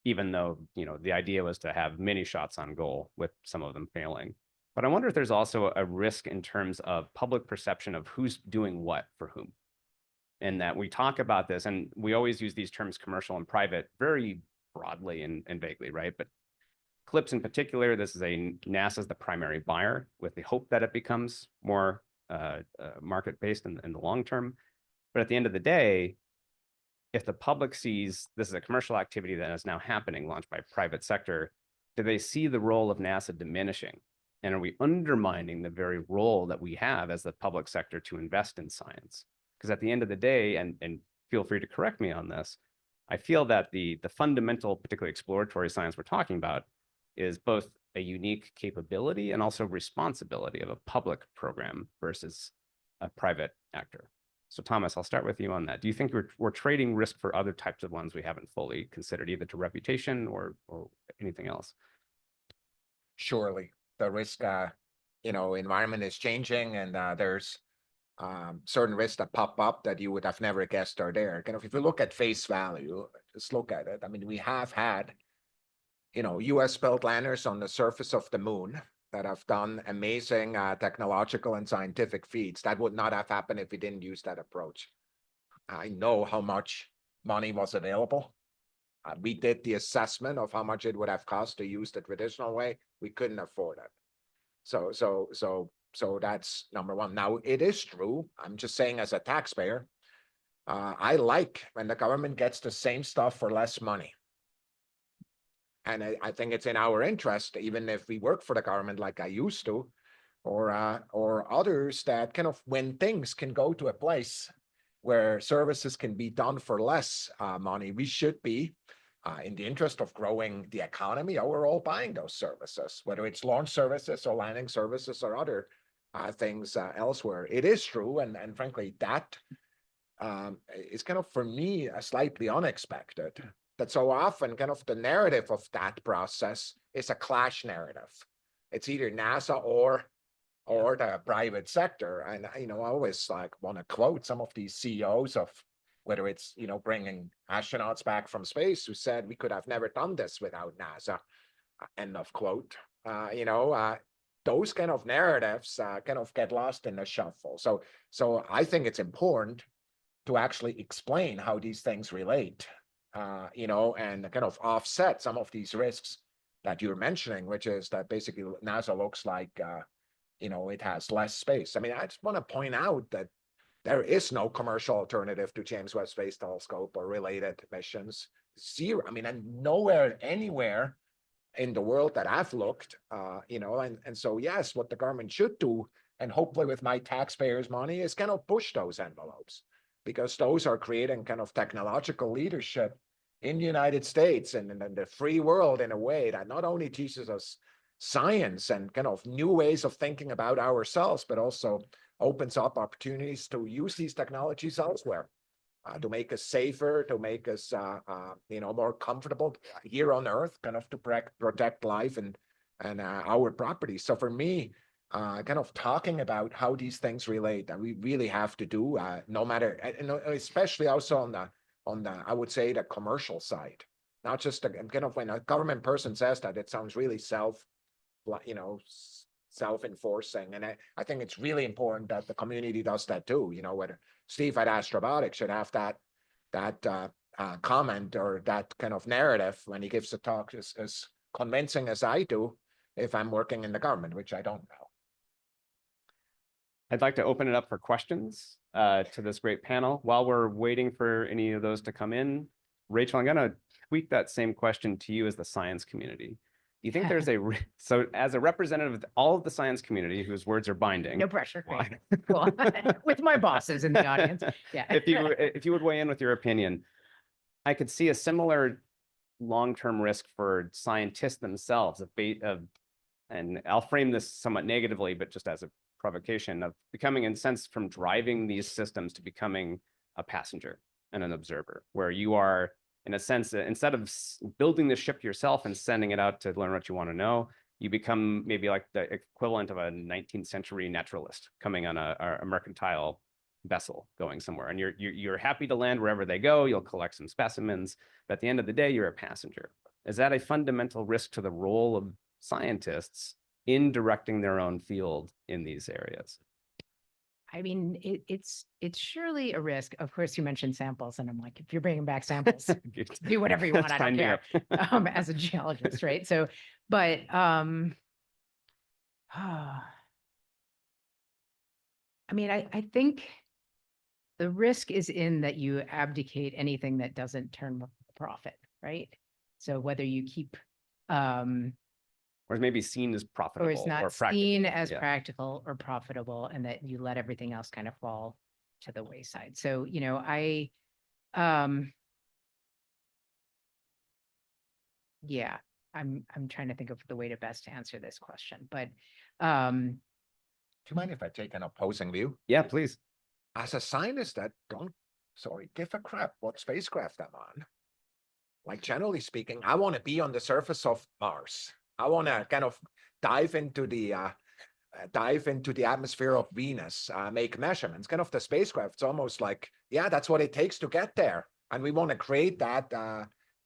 even though, the idea was to have many shots on goal with some of them failing. But I wonder if there's also a risk in terms of public perception of who's doing what for whom. And that we talk about this, and we always use these terms commercial and private very broadly and vaguely, right? But CLIPS in particular, NASA's the primary buyer with the hope that it becomes more market-based in the long term. But at the end of the day, if the public sees this is a commercial activity that is now happening, launched by private sector, do they see the role of NASA diminishing? And are we undermining the very role that we have as the public sector to invest in science? Because at the end of the day, and feel free to correct me on this, I feel that the fundamental, particularly exploratory science we're talking about is both a unique capability and also responsibility of a public program versus a private actor. So Thomas, I'll start with you on that. Do you think we're trading risk for other types of ones we haven't fully considered, either to reputation or anything else? Surely the risk, environment is changing, and there's certain risks that pop up that you would have never guessed are there. Kind of, if you look at face value, just look at it. I mean, we have had, US built landers on the surface of the moon that have done amazing technological and scientific feats. That would not have happened if we didn't use that approach. I know how much money was available. We did the assessment of how much it would have cost to use the traditional way. We couldn't afford it. So that's number one. Now, it is true. I'm just saying, as a taxpayer, I like when the government gets the same stuff for less money. And I think it's in our interest, even if we work for the government like I used to, or others, that kind of, when things can go to a place where services can be done for less money, we should be, in the interest of growing the economy, overall buying those services, whether it's launch services or landing services or other things elsewhere. It is true, and frankly, that is kind of, for me, slightly unexpected, that so often kind of the narrative of that process is a clash narrative. It's either NASA or the private sector. And, I always want to quote some of these CEOs of, whether it's, bringing astronauts back from space, who said we could have never done this without NASA, end of quote. Those kind of narratives kind of get lost in the shuffle. So I think it's important to actually explain how these things relate, and kind of offset some of these risks that you're mentioning, which is that basically NASA looks like, it has less space. I mean, I just want to point out that there is no commercial alternative to James Webb Space Telescope or related missions. Zero. I mean, and nowhere, anywhere in the world that I've looked, and so yes, what the government should do, and hopefully with my taxpayers' money, is kind of push those envelopes, because those are creating kind of technological leadership in the United States and in the free world, in a way that not only teaches us science and kind of new ways of thinking about ourselves, but also opens up opportunities to use these technologies elsewhere, to make us safer, to make us, more comfortable here on Earth, kind of to protect life and our property. So for me, kind of talking about how these things relate, that we really have to do, no matter, especially also on the, I would say, the commercial side, not just the, kind of, when a government person says that, it sounds really self-enforcing. And I think it's really important that the community does that too. Whether Steve at Astrobotics should have that comment or that kind of narrative when he gives a talk as convincing as I do if I'm working in the government, which I don't know. I'd like to open it up for questions to this great panel. While we're waiting for any of those to come in, Rachel, I'm going to tweak that same question to you as the science community. Do you think there's so as a representative of all of the science community whose words are binding? No pressure. Great. Cool. With my bosses in the audience. Yeah. If you would weigh in with your opinion, I could see a similar long-term risk for scientists themselves and I'll frame this somewhat negatively, but just as a provocation, of becoming, in a sense, from driving these systems to becoming a passenger and an observer, where you are, in a sense, instead of building the ship yourself and sending it out to learn what you want to know, you become maybe like the equivalent of a 19th century naturalist coming on a mercantile vessel going somewhere, and you're happy to land wherever they go. You'll collect some specimens, but at the end of the day, you're a passenger. Is that a fundamental risk to the role of scientists in directing their own field in these areas? I mean, it's surely a risk. Of course, you mentioned samples, and I'm like, if you're bringing back samples, do whatever you want. I don't care. As a geologist, right? So, but I mean, I think the risk is in that you abdicate anything that doesn't turn a profit, right? So whether you keep or maybe seen as profitable, or it's not practical. seen as practical or profitable, and that you let everything else kind of fall to the wayside. So, yeah, I'm trying to think of the way to best answer this question, but Do you mind if I take an opposing view? Yeah, please. as a scientist that don't, sorry, give a crap what spacecraft I'm on. Like generally speaking, I want to be on the surface of Mars. I want to kind of dive into the atmosphere of Venus, make measurements. Kind of the spacecraft's almost like, yeah, that's what it takes to get there, and we want to create that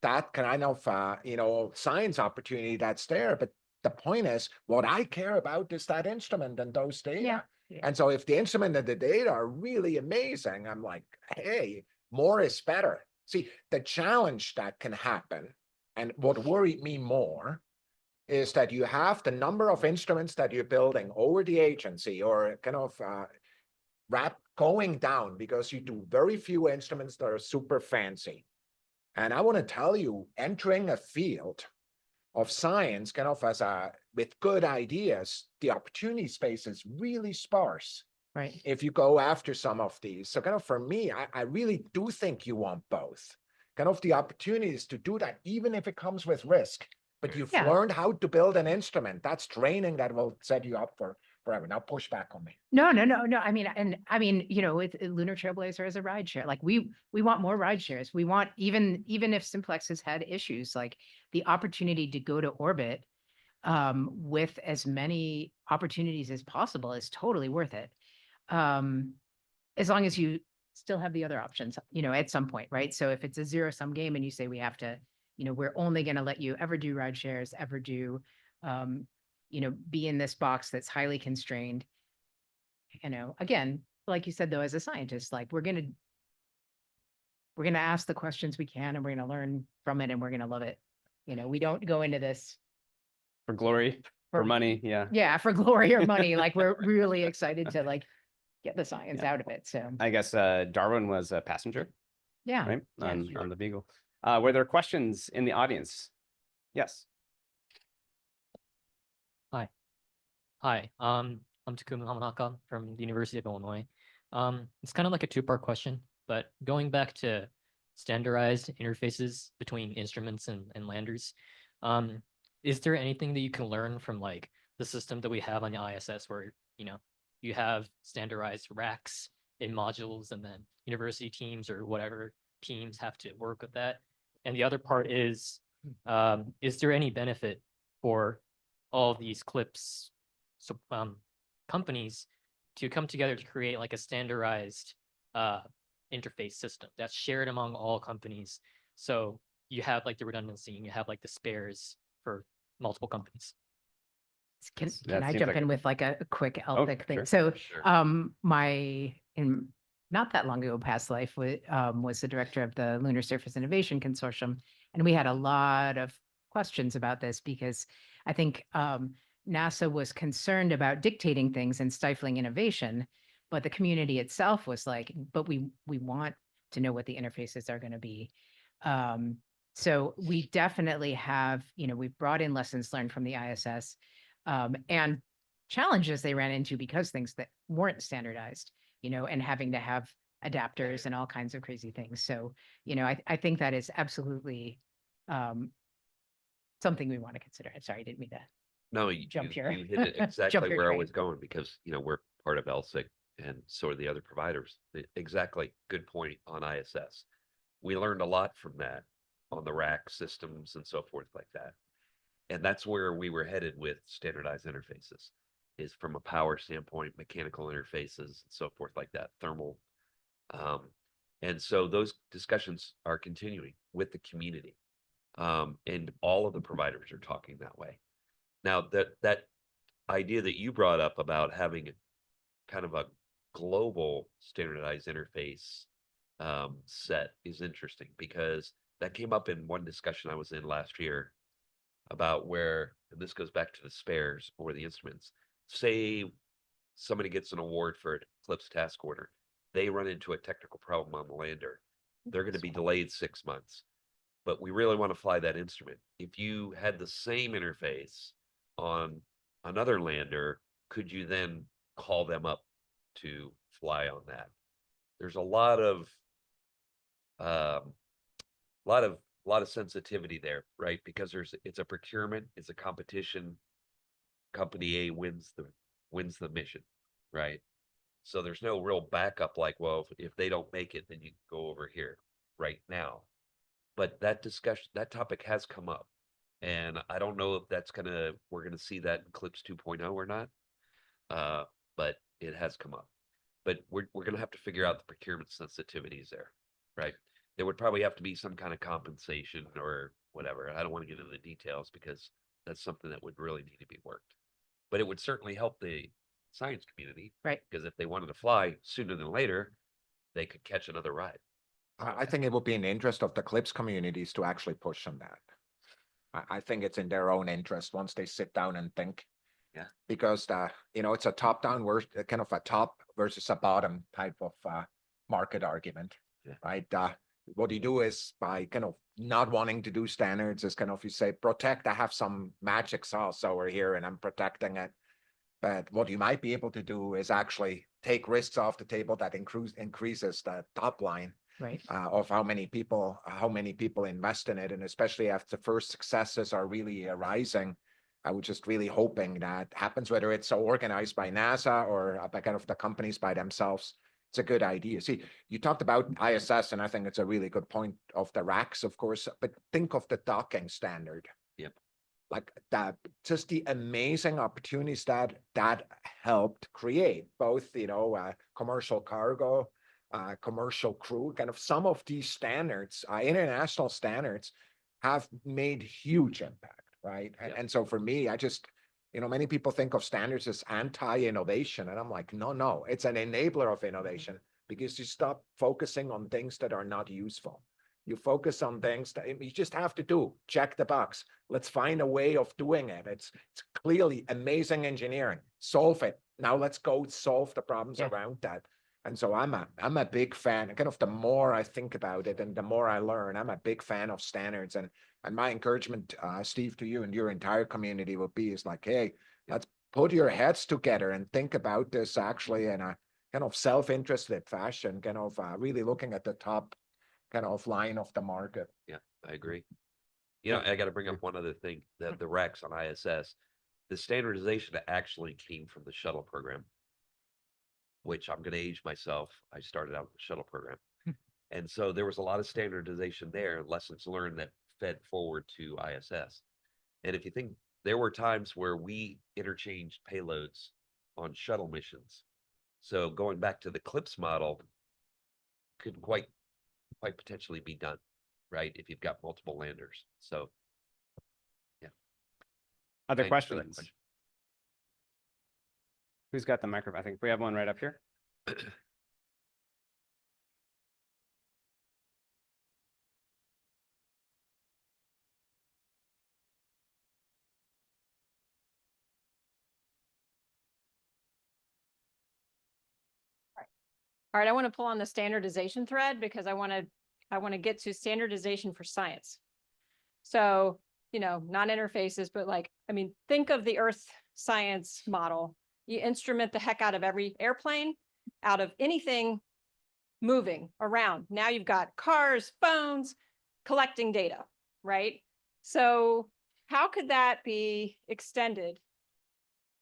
that kind of science opportunity that's there. But the point is, what I care about is that instrument and those data. Yeah. And so if the instrument and the data are really amazing, I'm like, hey, more is better. See, the challenge that can happen, and what worried me more, is that you have the number of instruments that you're building over the agency or kind of going down because you do very few instruments that are super fancy. And I want to tell you, entering a field of science kind of with good ideas, the opportunity space is really sparse. Right. If you go after some of these. So kind of for me, I really do think you want both. Kind of the opportunities to do that, even if it comes with risk. But you've Yeah. learned how to build an instrument. That's training that will set you up for forever. Now push back on me. No. I mean, with Lunar Trailblazer as a ride share, like we want more ride shares. We want, even if Simplex has had issues, like the opportunity to go to orbit with as many opportunities as possible is totally worth it. As long as you still have the other options, at some point, right? So if it's a zero-sum game and you say we have to, we're only going to let you ever do ride shares, ever do, be in this box that's highly constrained. Again, like you said, though, as a scientist, like we're going to ask the questions we can, and we're going to learn from it, and we're going to love it. We don't go into this For glory, for money, yeah. Yeah, for glory or money. Like we're really excited to like get the science Yeah. out of it. So I guess Darwin was a passenger, yeah. right? Yeah, On sure. the Beagle. Were there questions in the audience? Yes. Hi, I'm Takuma Hamanaka from the University of Illinois. It's kind of like a two-part question, but going back to standardized interfaces between instruments and landers, is there anything that you can learn from like the system that we have on the ISS where, you have standardized racks in modules and then university teams or whatever teams have to work with that? And the other part is there any benefit for all these CLIPS companies to come together to create like a standardized interface system that's shared among all companies? So you have like the redundancy and you have like the spares for multiple companies. Can That I seems jump like in with like a quick LTIC thing? sure. So Sure. in not that long ago past life was the director of the Lunar Surface Innovation Consortium. And we had a lot of questions about this because I think NASA was concerned about dictating things and stifling innovation, but the community itself was like, but we want to know what the interfaces are going to be. So we definitely have, we've brought in lessons learned from the ISS and challenges they ran into because things that weren't standardized, and having to have adapters and all kinds of crazy things. So, I think that is absolutely something we want to consider. Sorry, I didn't mean to. No, you Jump here. you hit it Jump exactly your where I train. was going because, we're part of LSIG and so are the other providers. Exactly. Good point on ISS. We learned a lot from that on the rack systems and so forth like that. And that's where we were headed with standardized interfaces, is from a power standpoint, mechanical interfaces and so forth like that, thermal. And so those discussions are continuing with the community. And all of the providers are talking that way. Now that idea that you brought up about having kind of a global standardized interface set is interesting because that came up in one discussion I was in last year about where, and this goes back to the spares or the instruments. Say somebody gets an award for Eclipse task order, they run into a technical problem on the lander, they're going to be delayed 6 months. But we really want to fly that instrument. If you had the same interface on another lander, could you then call them up to fly on that? There's a lot of sensitivity there, right? Because it's a procurement, it's a competition. Company A wins the mission, right? So there's no real backup like, well, if they don't make it, then you can go over here right now. But that discussion, that topic has come up. And I don't know if we're gonna see that in CLIPS 2.0 or not. But it has come up. But we're gonna have to figure out the procurement sensitivities there, right? There would probably have to be some kind of compensation or whatever. I don't want to get into the details because that's something that would really need to be worked. But it would certainly help the science community. Right. Because if they wanted to fly sooner than later, they could catch another ride. I think it would be in the interest of the CLIPS communities to actually push on that. I think it's in their own interest once they sit down and think. Yeah. Because it's a top-down kind of a top versus a bottom type of market argument. Yeah. Right? What you do is by kind of not wanting to do standards is kind of you say, protect, I have some magic sauce over here and I'm protecting it. But what you might be able to do is actually take risks off the table that increases the top line Right. of how many people invest in it. And especially after the first successes are really arising, I was just really hoping that happens, whether it's organized by NASA or by kind of the companies by themselves. It's a good idea. See, you talked about ISS, and I think it's a really good point of the racks, of course, but think of the docking standard. Yep. Like that, just the amazing opportunities that helped create, both, commercial cargo, commercial crew, kind of some of these standards, international standards have made huge impact, right? Yeah. And so for me, I just, many people think of standards as anti-innovation. And I'm like, no, it's an enabler of innovation because you stop focusing on things that are not useful. You focus on things that you just have to do, check the box. Let's find a way of doing it. It's clearly amazing engineering, solve it. Now let's go solve the problems around that. And so I'm a big fan. Kind of the more I think about it and the more I learn, I'm a big fan of standards. And my encouragement, Steve, to you and your entire community would be is like, hey, let's put your heads together and think about this actually in a kind of self-interested fashion, kind of really looking at the top kind of line of the market. Yeah, I agree. I got to bring up one other thing, the racks on ISS, the standardization actually came from the shuttle program, which I'm going to age myself. I started out with the shuttle program. And so there was a lot of standardization there, lessons learned that fed forward to ISS. And if you think, there were times where we interchanged payloads on shuttle missions. So going back to the CLIPS model could quite potentially be done, right? If you've got multiple landers. So, yeah. Other Thanks for that questions? question. Who's got the microphone? I think we have one right up here. All right, I want to pull on the standardization thread because I want to get to standardization for science. So, not interfaces, but think of the Earth science model. You instrument the heck out of every airplane, out of anything moving around. Now you've got cars, phones, collecting data, right? So how could that be extended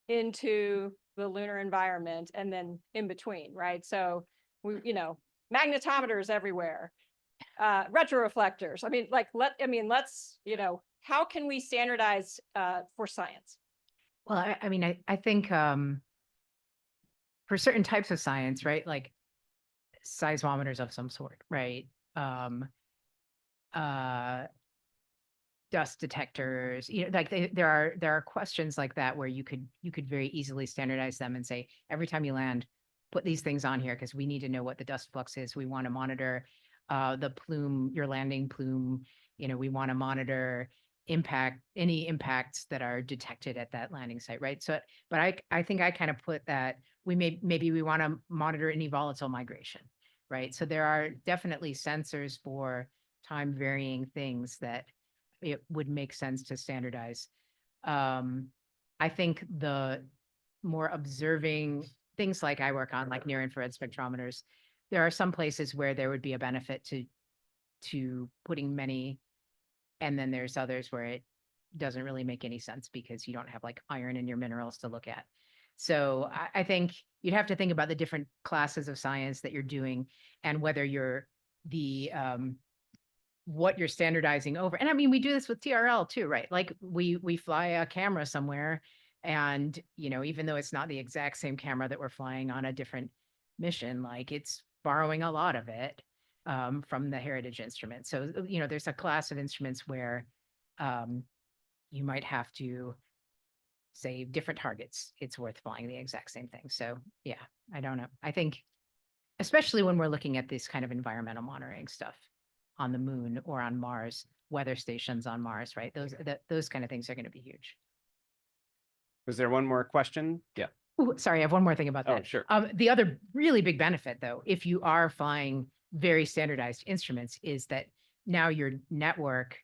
into the lunar environment and then in between, right? So we, magnetometers everywhere, retroreflectors. Let's, how can we standardize for science? Well, I think for certain types of science, right, like seismometers of some sort, right, dust detectors, there are questions like that where you could very easily standardize them and say, every time you land, put these things on here because we need to know what the dust flux is. We want to monitor the plume, your landing plume. We want to monitor any impacts that are detected at that landing site, right? So, but I think I kind of put that maybe we want to monitor any volatile migration, right? So there are definitely sensors for time varying things that it would make sense to standardize. I think the more observing things like I work on, like near infrared spectrometers, there are some places where there would be a benefit to putting many, and then there's others where it doesn't really make any sense because you don't have like iron in your minerals to look at. So I think you'd have to think about the different classes of science that you're doing and whether you're what you're standardizing over. And I mean, we do this with TRL too, right? Like we fly a camera somewhere and, even though it's not the exact same camera that we're flying on a different mission, like it's borrowing a lot of it from the heritage instrument. So, there's a class of instruments where you might have to say different targets. It's worth flying the exact same thing. So yeah, I don't know. I think, especially when we're looking at this kind of environmental monitoring stuff on the moon or on Mars, weather stations on Mars, right? Those kind of things are going to be huge. Was there one more question? Yeah. Ooh, sorry, I have one more thing about Oh, that. sure. The other really big benefit, though, if you are flying very standardized instruments, is that now your network,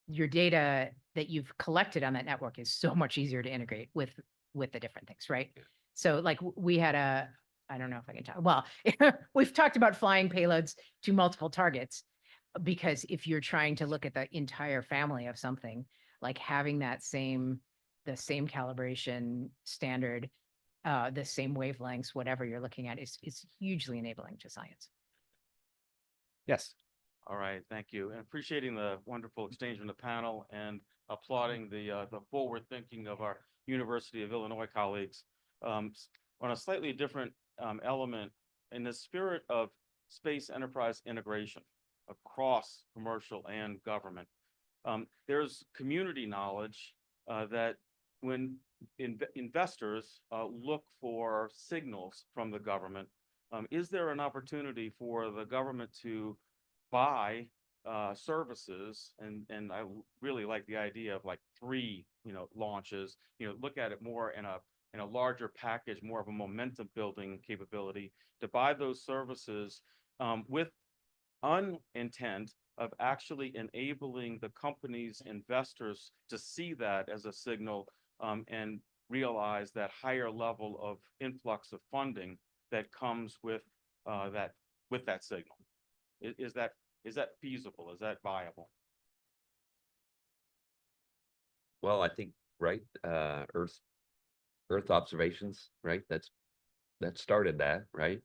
your data that you've collected on that network is so much easier to integrate with the different things, right? Yeah. So like we had I don't know if I can talk, well, we've talked about flying payloads to multiple targets, because if you're trying to look at the entire family of something, like having the same calibration standard, the same wavelengths, whatever you're looking at is hugely enabling to science. Yes. All right, thank you. And appreciating the wonderful exchange from the panel and applauding the forward thinking of our University of Illinois colleagues. On a slightly different element, in the spirit of space enterprise integration across commercial and government, there's community knowledge that when investors look for signals from the government, is there an opportunity for the government to buy services? And I really like the idea of like 3, launches, look at it more in a larger package, more of a momentum building capability to buy those services with intent of actually enabling the company's investors to see that as a signal and realize that higher level of influx of funding that comes with that signal. Is that feasible? Is that viable? Well, I think, right, Earth observations, right? That started that, right?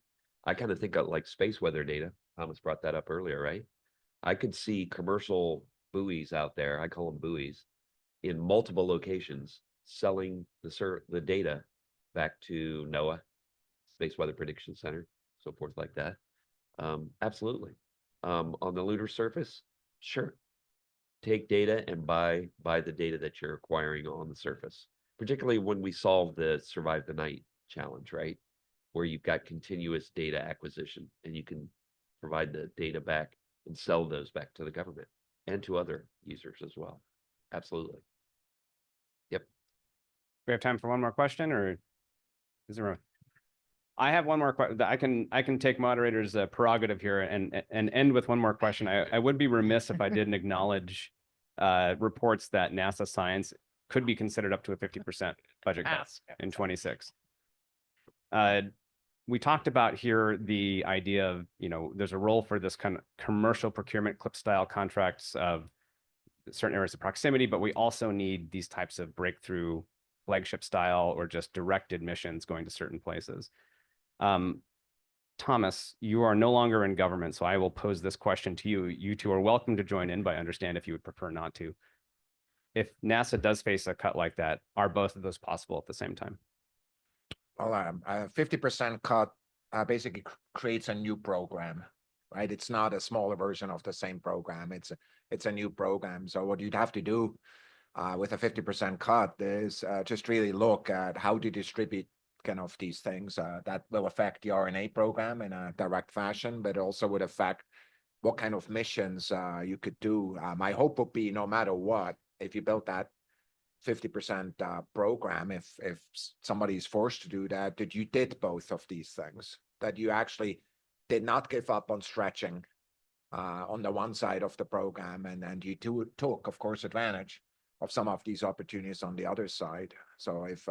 I kind of think of like space weather data. Thomas brought that up earlier, right? I could see commercial buoys out there, I call them buoys, in multiple locations selling the data back to NOAA, Space Weather Prediction Center, so forth like that. Absolutely. On the lunar surface, sure. Take data and buy the data that you're acquiring on the surface, particularly when we solve the survive the night challenge, right? Where you've got continuous data acquisition and you can provide the data back and sell those back to the government and to other users as well. Absolutely. Yep. We have time for one more question, or is there a? I have one more question. I can take moderator's prerogative here and end with one more question. I would be remiss if I didn't acknowledge reports that NASA science could be considered up to a 50% budget cut in 26. We talked about here the idea of, there's a role for this kind of commercial procurement clip style contracts of certain areas of proximity, but we also need these types of breakthrough flagship style or just directed missions going to certain places. Thomas, you are no longer in government, so I will pose this question to you. You two are welcome to join in, but I understand if you would prefer not to. If NASA does face a cut like that, are both of those possible at the same time? Well, a 50% cut basically creates a new program, right? It's not a smaller version of the same program. It's a new program. So what you'd have to do with a 50% cut is just really look at how to distribute kind of these things that will affect the RNA program in a direct fashion, but also would affect what kind of missions you could do. My hope would be, no matter what, if you built that 50% program, if somebody is forced to do that, that you did both of these things, that you actually did not give up on stretching on the one side of the program, and you took, of course, advantage of some of these opportunities on the other side. So if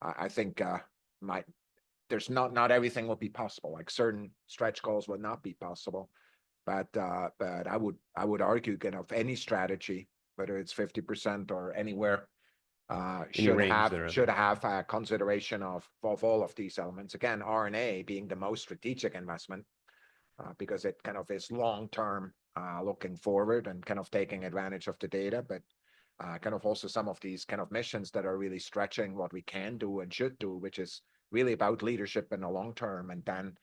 I think there's not everything will be possible, like certain stretch goals will not be possible, but I would argue kind of any strategy, whether it's 50% or anywhere Any range there. should have a consideration of all of these elements. Again, RNA being the most strategic investment, because it kind of is long-term, looking forward and kind of taking advantage of the data, but kind of also some of these kind of missions that are really stretching what we can do and should do, which is really about leadership in the long term, and then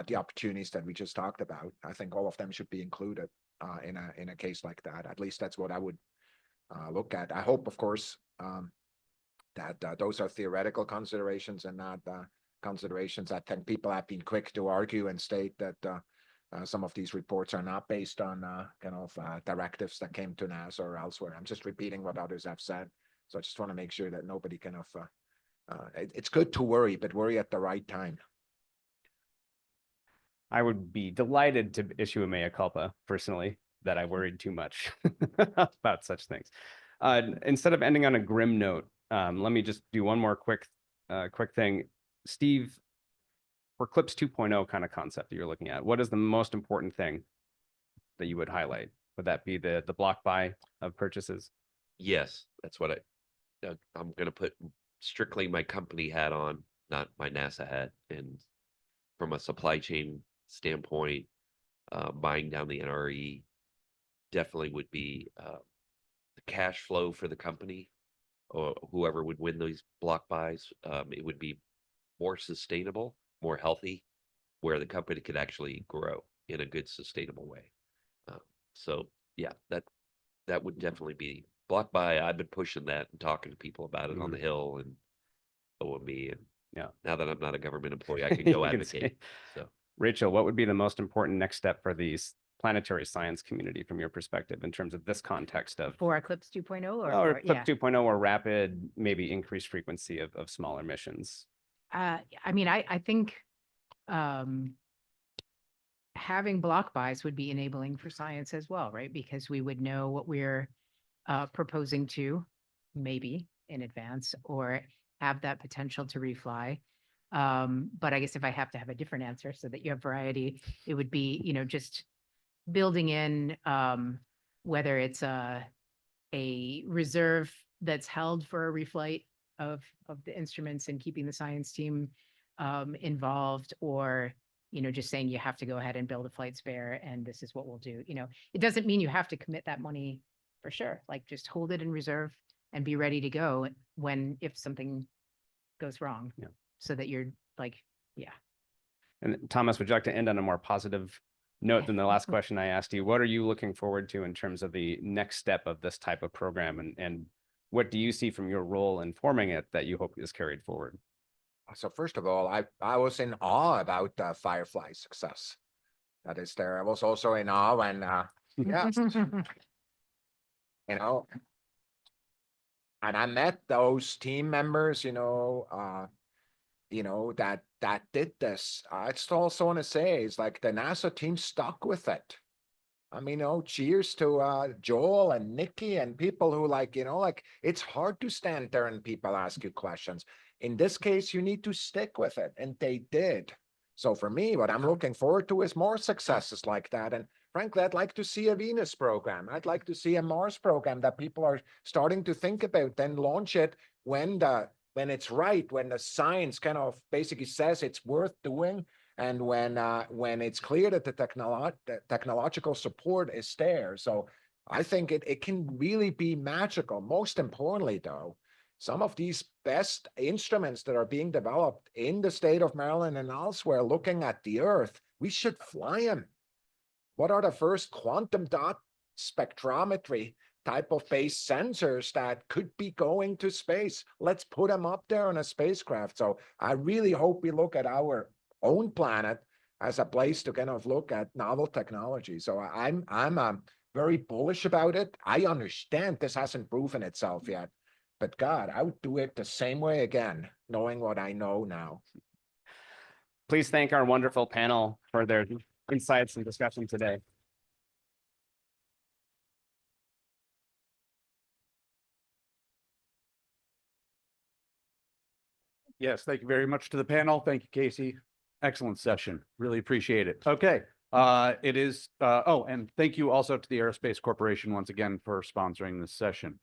the opportunities that we just talked about. I think all of them should be included in a case like that. At least that's what I would look at. I hope, of course, that those are theoretical considerations and not considerations. I think people have been quick to argue and state that some of these reports are not based on kind of directives that came to NASA or elsewhere. I'm just repeating what others have said. So I just want to make sure that nobody kind of, it's good to worry, but worry at the right time. I would be delighted to issue a mea culpa personally that I worried too much about such things. Instead of ending on a grim note, let me just do one more quick thing. Steve, for CLIPS 2.0 kind of concept that you're looking at, what is the most important thing that you would highlight? Would that be the block buy of purchases? Yes, that's what I'm going to put strictly my company hat on, not my NASA hat. And from a supply chain standpoint, buying down the NRE definitely would be the cash flow for the company, or whoever would win these block buys. It would be more sustainable, more healthy, where the company could actually grow in a good, sustainable way. So yeah, that would definitely be block buy. I've been pushing that and talking to people about it on the Hill and OMB, and Yeah. now that I'm not a government employee, I can go You can advocate. say. So Rachel, what would be the most important next step for the planetary science community from your perspective in terms of this context of For Eclipse 2.0 or, or for- CLIP 2.0 or rapid, maybe increased frequency of smaller missions? I mean, I think having block buys would be enabling for science as well, right? Because we would know what we're proposing to maybe in advance, or have that potential to refly. But I guess if I have to have a different answer so that you have variety, it would be, just building in whether it's a reserve that's held for a reflight of the instruments and keeping the science team involved, or just saying you have to go ahead and build a flight spare and this is what we'll do. It doesn't mean you have to commit that money for sure. Like, just hold it in reserve and be ready to go if something goes wrong. Yeah. So that you're like, yeah. And Thomas, would you like to end on a more positive note than the last question I asked you? What are you looking forward to in terms of the next step of this type of program, and what do you see from your role in forming it that you hope is carried forward? So first of all, I was in awe about Firefly's success. That is there. I was also in awe when, yeah, and I met those team members, that did this. I just also want to say, it's like the NASA team stuck with it. I mean, cheers to Joel and Nikki and people who it's hard to stand there and people ask you questions. In this case, you need to stick with it, and they did. So for me, what I'm looking forward to is more successes like that. And frankly, I'd like to see a Venus program. I'd like to see a Mars program that people are starting to think about, then launch it when it's right, when the science kind of basically says it's worth doing. And when it's clear that the technological support is there. So I think it can really be magical. Most importantly, though, some of these best instruments that are being developed in the state of Maryland and elsewhere, looking at the Earth, we should fly them. What are the first quantum dot spectrometry type of base sensors that could be going to space? Let's put them up there on a spacecraft. So I really hope we look at our own planet as a place to kind of look at novel technology. So I'm very bullish about it. I understand this hasn't proven itself yet, but God, I would do it the same way again, knowing what I know now. Please thank our wonderful panel for their insights and discussion today. Yes, thank you very much to the panel. Thank you, Casey. Excellent session. Really appreciate it. Okay. It is, and thank you also to the Aerospace Corporation once again for sponsoring this session.